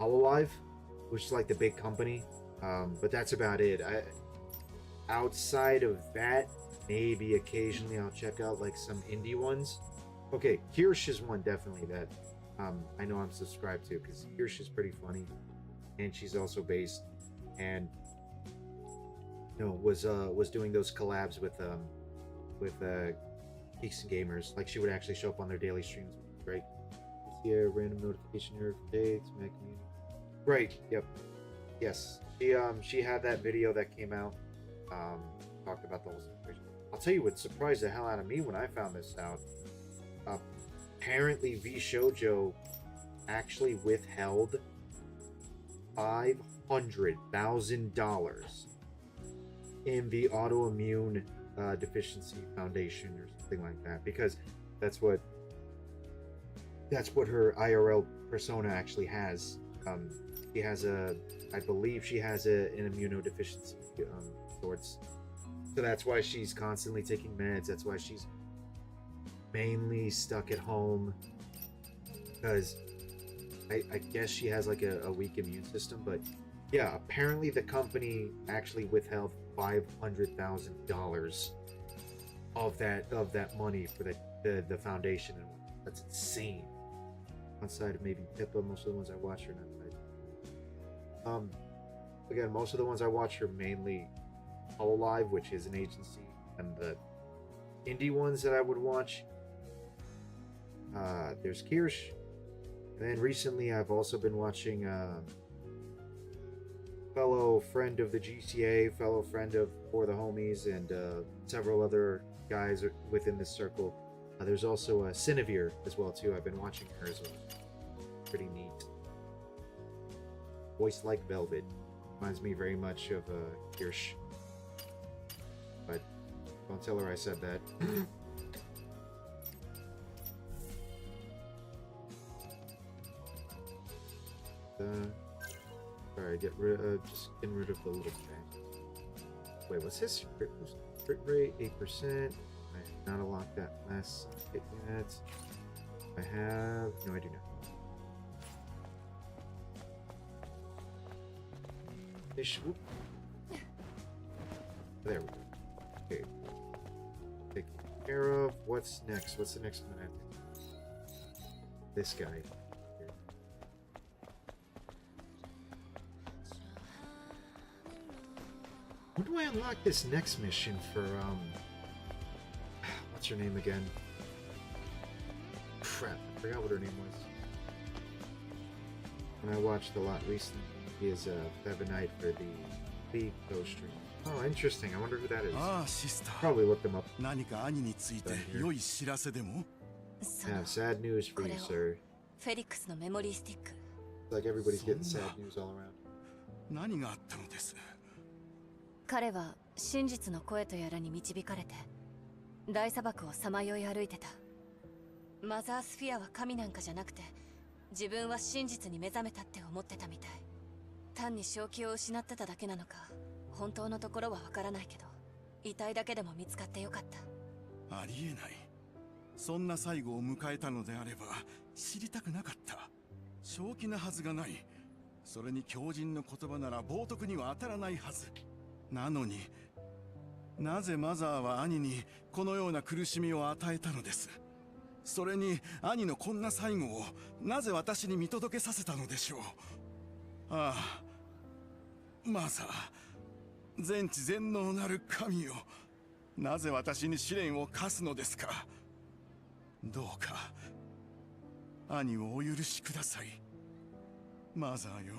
Hololive, which is like the big company. But that's about it. Outside of that, maybe occasionally I'll check out like some indie ones. Okay, Kirsch is one definitely that I know I'm subscribed to, because Kirsch is pretty funny, and she's also based, and you know, was doing those collabs with Geeks and Gamers. Like, she would actually show up on their daily streams, right? See a random notification here for dates, my community. Right. Yep. Yes. She had that video that came out. Talked about the whole situation. I'll tell you what surprised the hell out of me when I found this out. Apparently, VShojo actually withheld $500,000 in the autoimmune deficiency foundation or something like that, because that's what her IRL persona actually has. She has I believe she has an immunodeficiency sorts. So that's why she's constantly taking meds. That's why she's mainly stuck at home, because I guess she has like a weak immune system. But yeah, apparently the company actually withheld $500,000 of that money for the foundation, and that's insane. Outside of maybe Pippa, most of the ones I watch are not that. Again, most of the ones I watch are mainly Hololive, which is an agency, and the indie ones that I would watch, there's Kirsch, and then recently I've also been watching fellow friend of the GCA, fellow friend of For the Homies, and several other guys within this circle. There's also Cinevere as well too. I've been watching her as well. Pretty neat. Voice like velvet. Reminds me very much of Kirsch. But don't tell her I said that. Alright, just getting rid of the little thing. Wait, what's his crit rate? 8%. I have not unlocked that last hit yet. I have... no, I do not. Whoop. There we go. Okay. Taken care of. What's next? What's the next one I have to do? This guy. Here. When do I unlock this next mission for, what's her name again? Crap, I forgot what her name was. When I watched a lot recently, he is Febonite for the League Ghost stream. Oh, interesting. I wonder who that is. Probably look them up. Yeah, sad news for you, sir. フェリックスのメモリースティック。 Like everybody's getting sad news all around. 何があったのです？彼は真実の声とやらに導かれて大砂漠をさまよい歩いてた。マザースフィアは神なんかじゃなくて、自分は真実に目覚めたって思ってたみたい。単に正気を失ってただけなのか、本当のところはわからないけど、遺体だけでも見つかってよかった。ありえない。そんな最後を迎えたのであれば知りたくなかった。正気なはずがない。それに狂人の言葉なら冒涜には当たらないはず。なのになぜマザーは兄にこのような苦しみを与えたのです。それに兄のこんな最後をなぜ私に見届けさせたのでしょう。ああ、マザー、全知全能なる神よ、なぜ私に試練を課すのですか。どうか兄をお許しください。マザーよ、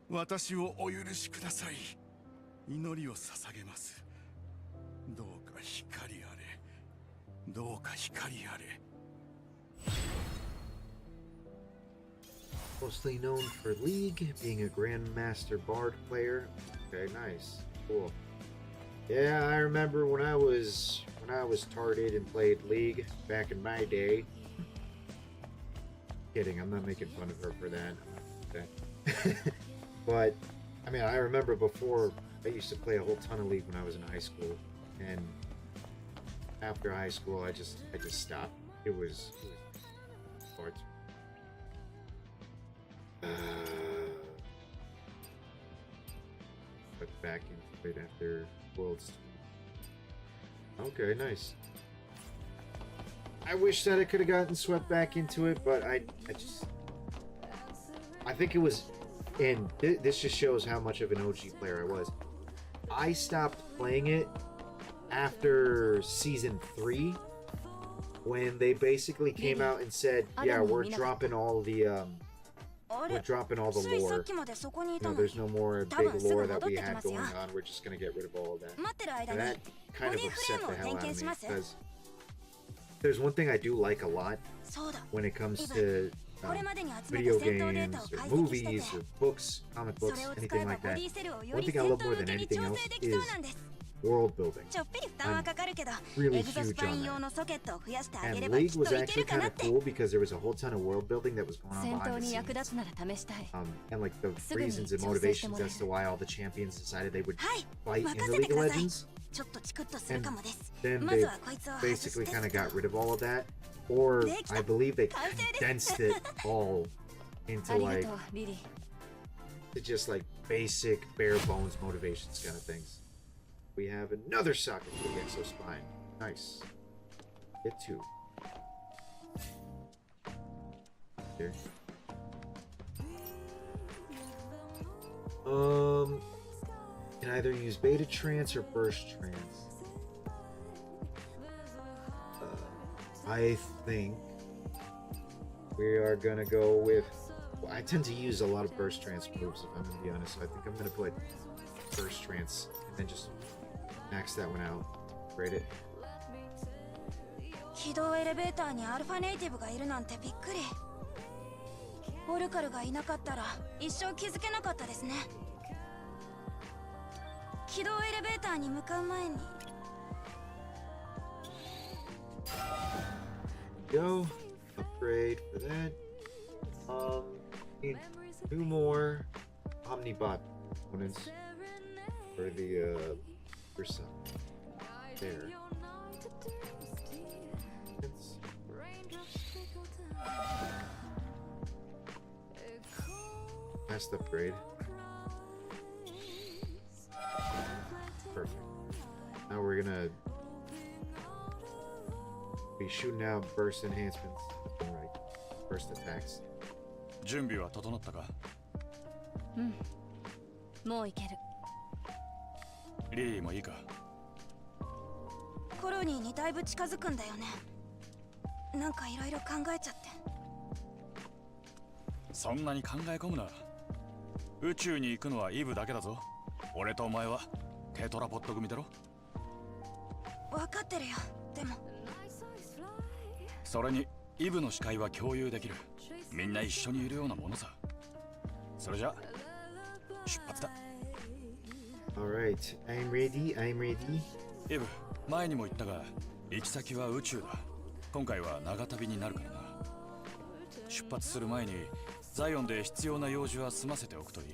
私をお許しください。祈りを捧げます。どうか光あれ、どうか光あれ。Mostly known for League, being a Grandmaster Bard player. Okay, nice, cool. Yeah, I remember when I was tarted and played League back in my day. Kidding, I'm not making fun of her for that. Okay. But I mean, I remember before I used to play a whole ton of League when I was in high school, and after high school, I just stopped. It was hard. But back into it after Worlds. Okay, nice. I wish that I could have gotten swept back into it, but I think it was, and this just shows how much of an OG player I was. I stopped playing it after season 3, when they basically came out and said, yeah, we're dropping all the lore. No, there's no more big lore that we had going on. We're just gonna get rid of all of that. And that kind of upset the hell out of me, because there's one thing I do like a lot when it comes to video games or movies or books, comic books, anything like that. One thing I love more than anything else is world building. I'm really huge on that. And League was actually kind of cool because there was a whole ton of world building that was going on behind the scenes. And like the reasons and motivations as to why all the champions decided they would fight in the League of Legends. And then they basically kind of got rid of all of that. Or I believe they condensed it all into like just like basic bare bones motivations kind of things. We have another socket for the Exo Spine. Nice. Get 2. Here. Can either use Beta Trance or Burst Trance. I think we are gonna go with. Well, I tend to use a lot of Burst Trance moves, if I'm gonna be honest. So I think I'm gonna put Burst Trance and then just max that one out. Grade it. 軌道エレベーターにアルファネイティブがいるなんてびっくり。オルカルがいなかったら一生気づけなかったですね。軌道エレベーターに向かう前に。Go. Upgrade for that. Need 2 more Omnibot components for the first side. There. Last upgrade. Perfect. Now we're gonna be shooting out burst enhancements. Right. Burst attacks. 準備は整ったか？うん。もういける。リリーもいいか？コロニーにだいぶ近づくんだよね。なんかいろいろ考えちゃって。そんなに考え込むな。宇宙に行くのはイブだけだぞ。俺とお前はテトラポット組だろ。分かってるよ。でもそれにイブの視界は共有できる。みんな一緒にいるようなものさ。それじゃ出発だ。Alright, I'm ready, I'm ready. イブ、前にも言ったが行き先は宇宙だ。今回は長旅になるからな。出発する前にザイオンで必要な用事は済ませておくといい。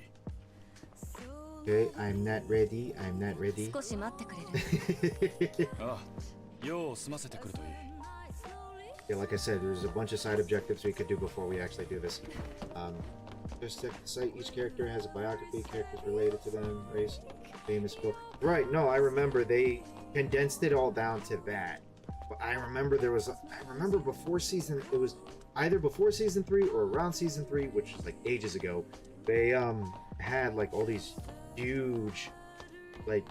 Okay, I'm not ready, I'm not ready. 少し待ってくれる？ああ、用を済ませてくるといい。Yeah, like I said, there's a bunch of side objectives we could do before we actually do this. Just to cite, each character has a biography, characters related to them, race, famous book. Right, no, I remember they condensed it all down to that. But I remember before season, it was either before season 3 or around season 3, which was like ages ago. They had like all these huge like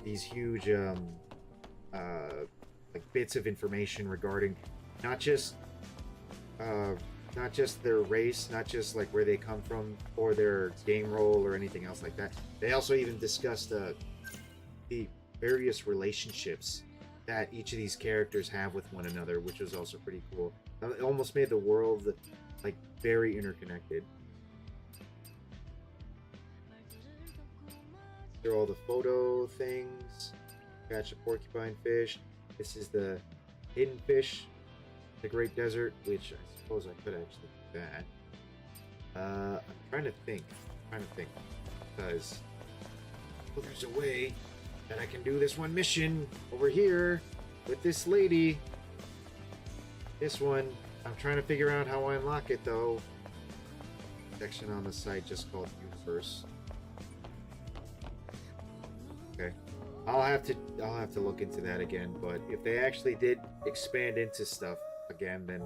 bits of information regarding not just their race, not just like where they come from or their game role or anything else like that. They also even discussed the various relationships that each of these characters have with one another, which was also pretty cool. It almost made the world like very interconnected. They're all the photo things. Catch a porcupine fish. This is the hidden fish, the Great Desert, which I suppose I could actually do that. I'm trying to think, because there's a way that I can do this one mission over here with this lady. This one, I'm trying to figure out how I unlock it though. Section on the site just called Universe. Okay. I'll have to look into that again, but if they actually did expand into stuff again, then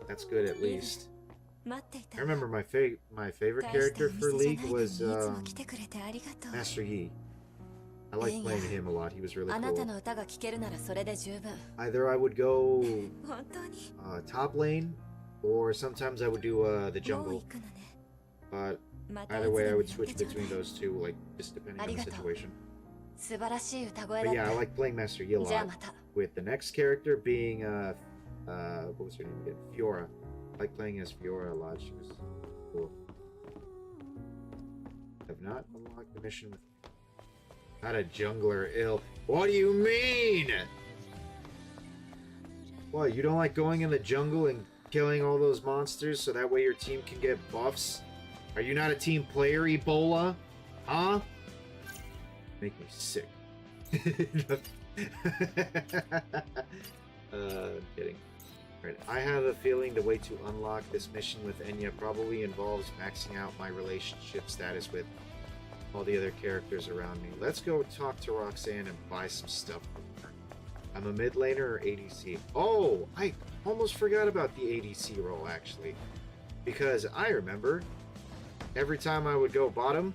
that's good at least. I remember my favorite character for League was Master Yi. I like playing him a lot. He was really cool. Either I would go top lane, or sometimes I would do the jungle. But either way, I would switch between those two, like just depending on the situation. But yeah, I like playing Master Yi a lot. With the next character being what was her name again? Fiora. I like playing as Fiora a lot. She was cool. Have not unlocked the mission with. Not a jungler ill. What do you mean? What, you don't like going in the jungle and killing all those monsters so that way your team can get buffs? Are you not a team player, Ebola? Huh? Make me sick. I'm kidding. Right, I have a feeling the way to unlock this mission with Enya probably involves maxing out my relationship status with all the other characters around me. Let's go talk to Roxanne and buy some stuff from her. I'm a mid laner or ADC. Oh, I almost forgot about the ADC role actually. Because I remember every time I would go bottom,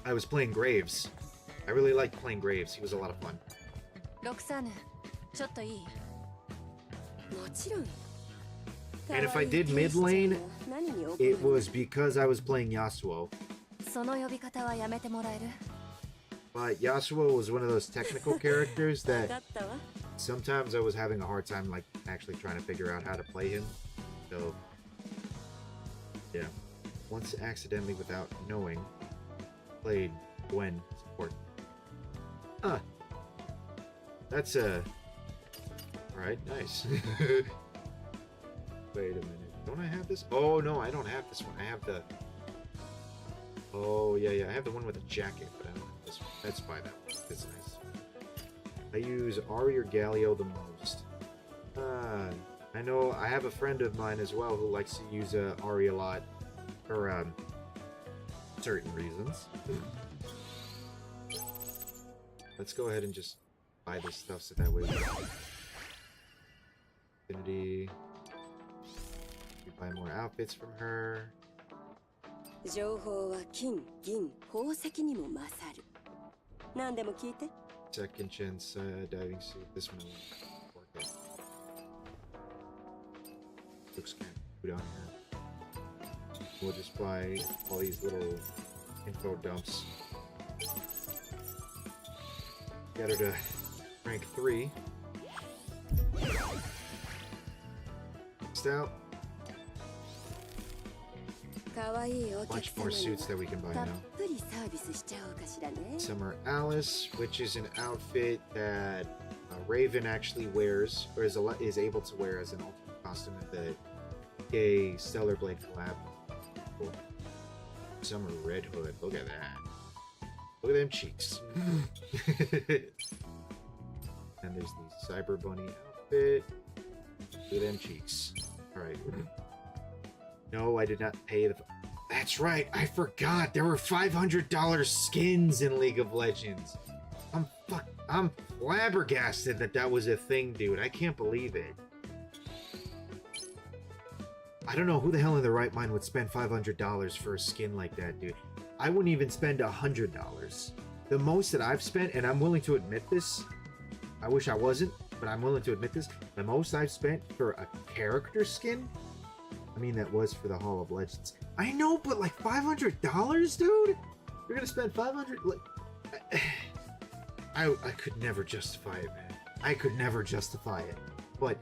I was playing Graves. I really liked playing Graves. He was a lot of fun. Roxanne, and if I did mid lane, it was because I was playing Yasuo. But Yasuo was one of those technical characters that sometimes I was having a hard time like actually trying to figure out how to play him. So yeah, once accidentally without knowing, played Gwen support. That's alright, nice. Wait a minute, don't I have this? Oh no, I don't have this one. I have the I have the one with a jacket, but I don't have this one. Let's buy that one. It's nice. I use Ahri or Galio the most. I know I have a friend of mine as well who likes to use Ahri a lot for certain reasons. Let's go ahead and just buy this stuff so that way we Infinity. We buy more outfits from her. Second chance diving suit. This one will work out. Looks kind of good on here. We'll just buy all these little info dumps. Get her to rank 3. Next out. Much more suits that we can buy now. Summer Alice, which is an outfit that Raven actually wears, or is able to wear as an alternate costume at the gay Stellar Blade collab. Cool. Summer Red Hood, look at that. Look at them cheeks. And there's the Cyber Bunny outfit. Look at them cheeks. Alright. No, I did not pay the... That's right, I forgot. There were $500 skins in League of Legends. I'm flabbergasted that was a thing, dude. I can't believe it. I don't know who the hell in their right mind would spend $500 for a skin like that, dude. I wouldn't even spend $100. The most that I've spent, and I'm willing to admit this, I wish I wasn't, but I'm willing to admit this, the most I've spent for a character skin, I mean, that was for the Hall of Legends. I know, but like $500, dude? You're gonna spend $500? Like, I could never justify it, man. I could never justify it. But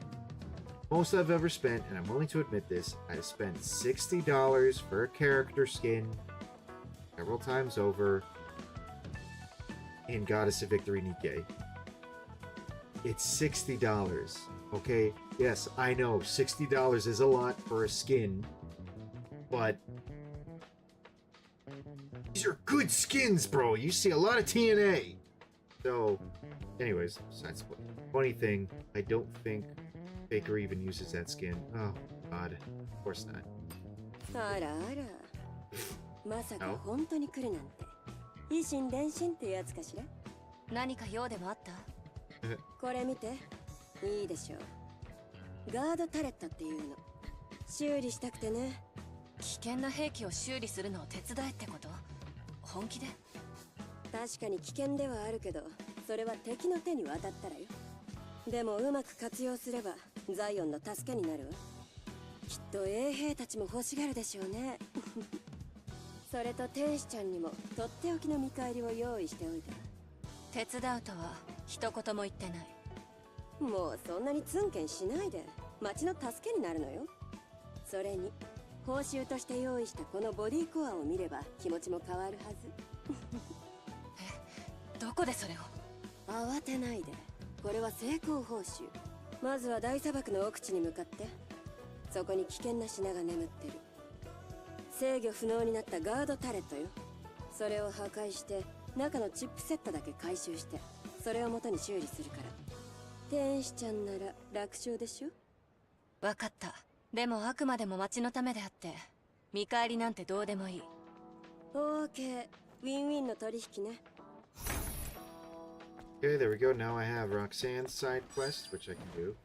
most I've ever spent, and I'm willing to admit this, I spent $60 for a character skin several times over in Goddess of Victory Nikkei. It's $60, okay? Yes, I know, $60 is a lot for a skin, but these are good skins, bro. You see a lot of TNA. So, anyways, besides the point. Funny thing, I don't think Faker even uses that skin. Oh, God. Of course not. あらあらまさか本当に来るなんて以心伝心ってやつかしら何か用でもあった？これ見ていいでしょうガードタレットっていうの修理したくてね危険な兵器を修理するのを手伝えってこと？本気で？確かに危険ではあるけどそれは敵の手に渡ったらよでもうまく活用すればザイオンの助けになるわきっと衛兵たちも欲しがるでしょうねそれと天使ちゃんにもとっておきの見返りを用意しておいた手伝うとは一言も言ってないもうそんなにツンケンしないで町の助けになるのよそれに報酬として用意したこのボディコアを見れば気持ちも変わるはずどこでそれを慌てないでこれは成功報酬まずは大砂漠の奥地に向かってそこに危険な品が眠ってる制御不能になったガードタレットよそれを破壊して中のチップセットだけ回収してそれを元に修理するから天使ちゃんなら楽勝でしょ分かったでもあくまでも町のためであって見返りなんてどうでもいいオーケーウィンウィンの取引ねOkay, there we go. Now I have Roxanne's side quest, which I can do.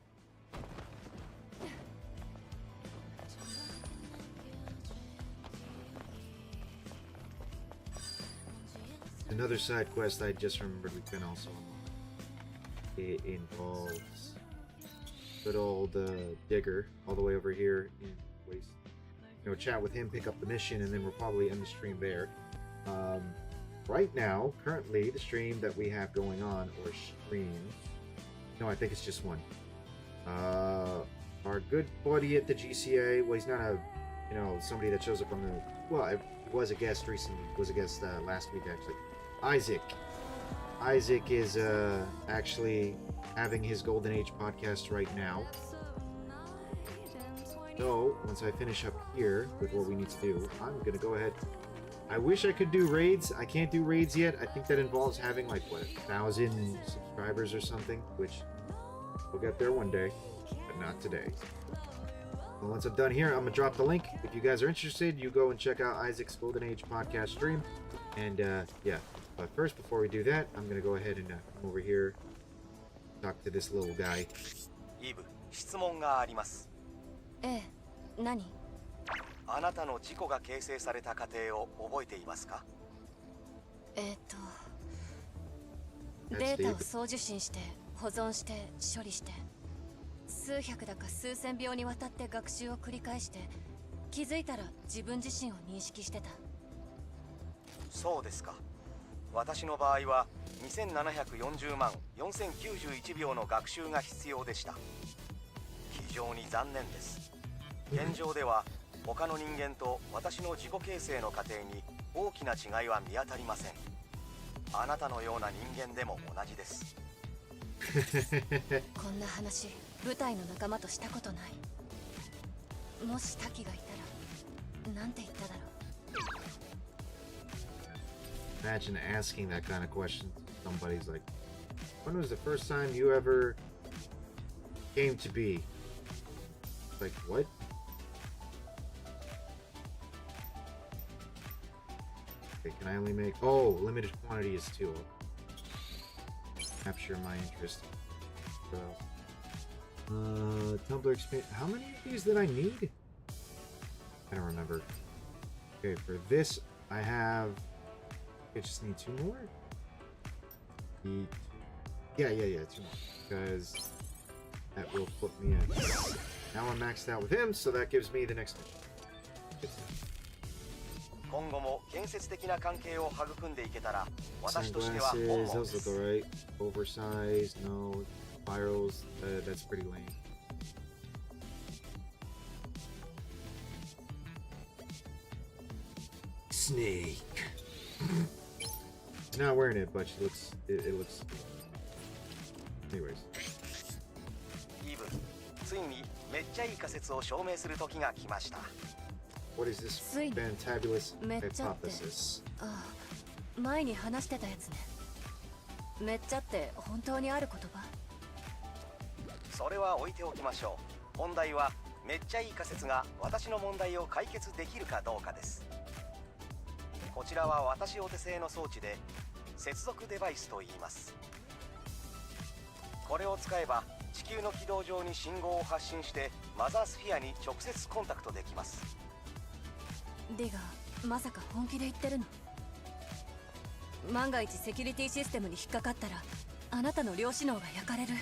Another side quest I just remembered we can also unlock. It involves good old Digger all the way over here in Waste. You know, chat with him, pick up the mission, and then we'll probably end the stream there. Right now, currently, the stream that we have going on, or stream, no, I think it's just one. Our good buddy at the GCA, well, he's not a, you know, somebody that shows up on the, well, I was a guest recently, was a guest last week, actually. Isaac is actually having his Golden Age podcast right now. So, once I finish up here with what we need to do, I'm going to go ahead. I wish I could do raids. I can't do raids yet. I think that involves having like, what, 1,000 subscribers or something, which we'll get there one day, but not today. Well, once I'm done here, I'm going to drop the link. If you guys are interested, you go and check out Isaac's Golden Age podcast stream. And, yeah. But first, before we do that, I'm going to go ahead and come over here, talk to this little guy. イブ、質問があります。ええ、何？あなたの自己が形成された過程を覚えていますか？データを送受信して保存して処理して数百だか数千秒にわたって学習を繰り返して気づいたら自分自身を認識してた。そうですか。私の場合は2740万4091秒の学習が必要でした。非常に残念です。現状では他の人間と私の自己形成の過程に大きな違いは見当たりません。あなたのような人間でも同じです。こんな話、部隊の仲間としたことない。もしタキがいたら、なんて言っただろう。Imagine asking that kind of question. Somebody's like, when was the first time you ever came to be? Like, what? Okay, can I only make... Oh, limited quantity is 2. Capture my interest. What else? Tumblr expand... How many of these did I need? I don't remember. Okay, for this, I have... I just need 2 more? Yeah, 2 more. Because that will put me in. Now I'm maxed out with him, so that gives me the next mission. 今後も建設的な関係を育んでいけたら、私としては本 Sunglasses, 望 those で look す。 alright. Oversized, no. Spirals, that's pretty lame. Snake. She's not wearing it, but she looks. It looks. Anyways. イブ、ついにめっちゃいい仮説を証明する時が来ました。 What is this ついに fantabulous めっちゃって hypothesis? ああ、前に話してたやつね。めっちゃって本当にある言葉？それは置いておきましょう。問題はめっちゃいい仮説が私の問題を解決できるかどうかです。こちらは私お手製の装置で接続デバイスと言います。これを使えば地球の軌道上に信号を発信してマザースフィアに直接コンタクトできます。ディガー、まさか本気で言ってるの？万が一セキュリティシステムに引っかかったらあなたの量子脳が焼かれる。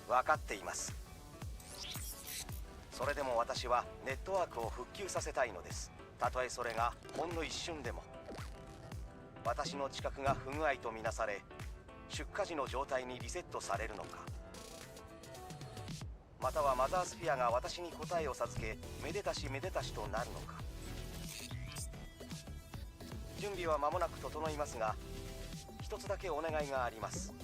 分かっています。それでも私はネットワークを復旧させたいのです。たとえそれがほんの一瞬でも。私の知覚が不具合とみなされ出荷時の状態にリセットされるのか、またはマザースフィアが私に答えを授けめでたしめでたしとなるのか。準備は間もなく整いますが、一つだけお願いがあります。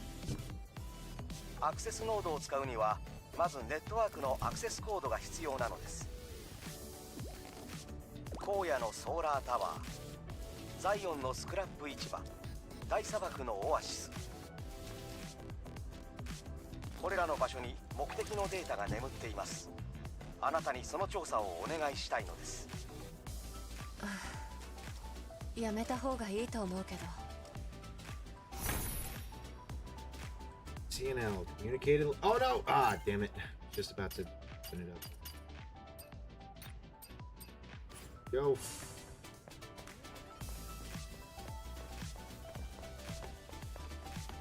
アクセスノードを使うにはまずネットワークのアクセスコードが必要なのです。荒野のソーラータワー、ザイオンのスクラップ市場、大砂漠のオアシス、これらの場所に目的のデータが眠っています。あなたにその調査をお願いしたいのです。やめた方がいいと思うけど。CNL communicated. Oh no! Ah, damn it! Just about to open it up. Yo.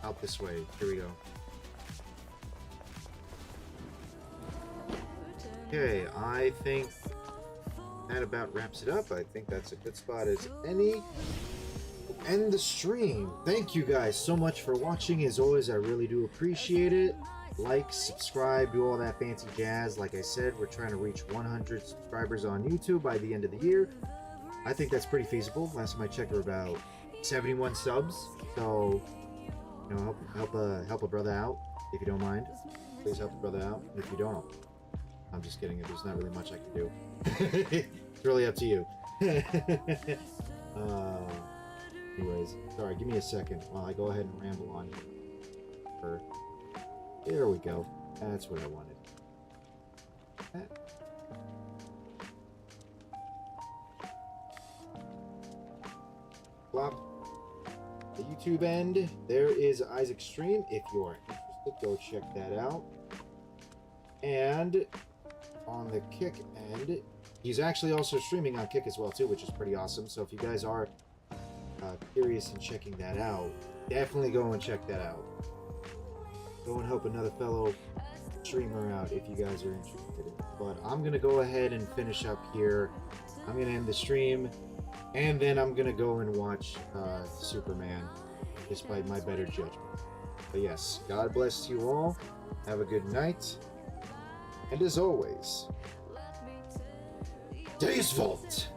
Out this way. Here we go. Okay, I think that about wraps it up. I think that's a good spot as any. End the stream. Thank you guys so much for watching. As always, I really do appreciate it. Like, subscribe, do all that fancy jazz. Like I said, we're trying to reach 100 subscribers on YouTube by the end of the year. I think that's pretty feasible. Last time I checked, we're about 71 subs. So, you know, help a brother out if you don't mind. Please help a brother out. If you don't, I'm just kidding. There's not really much I can do. It's really up to you. Anyways, sorry, give me a second while I go ahead and ramble on here. There we go. That's what I wanted. Plop. The YouTube end. There is Isaac Stream. If you are interested, go check that out. And on the Kick end, he's actually also streaming on Kick as well too, which is pretty awesome. So if you guys are curious in checking that out, definitely go and check that out. Go and help another fellow streamer out if you guys are interested. But I'm gonna go ahead and finish up here. I'm gonna end the stream, and then I'm gonna go and watch Superman, despite my better judgment. But yes, God bless you all. Have a good night, and as always, Deus Vult.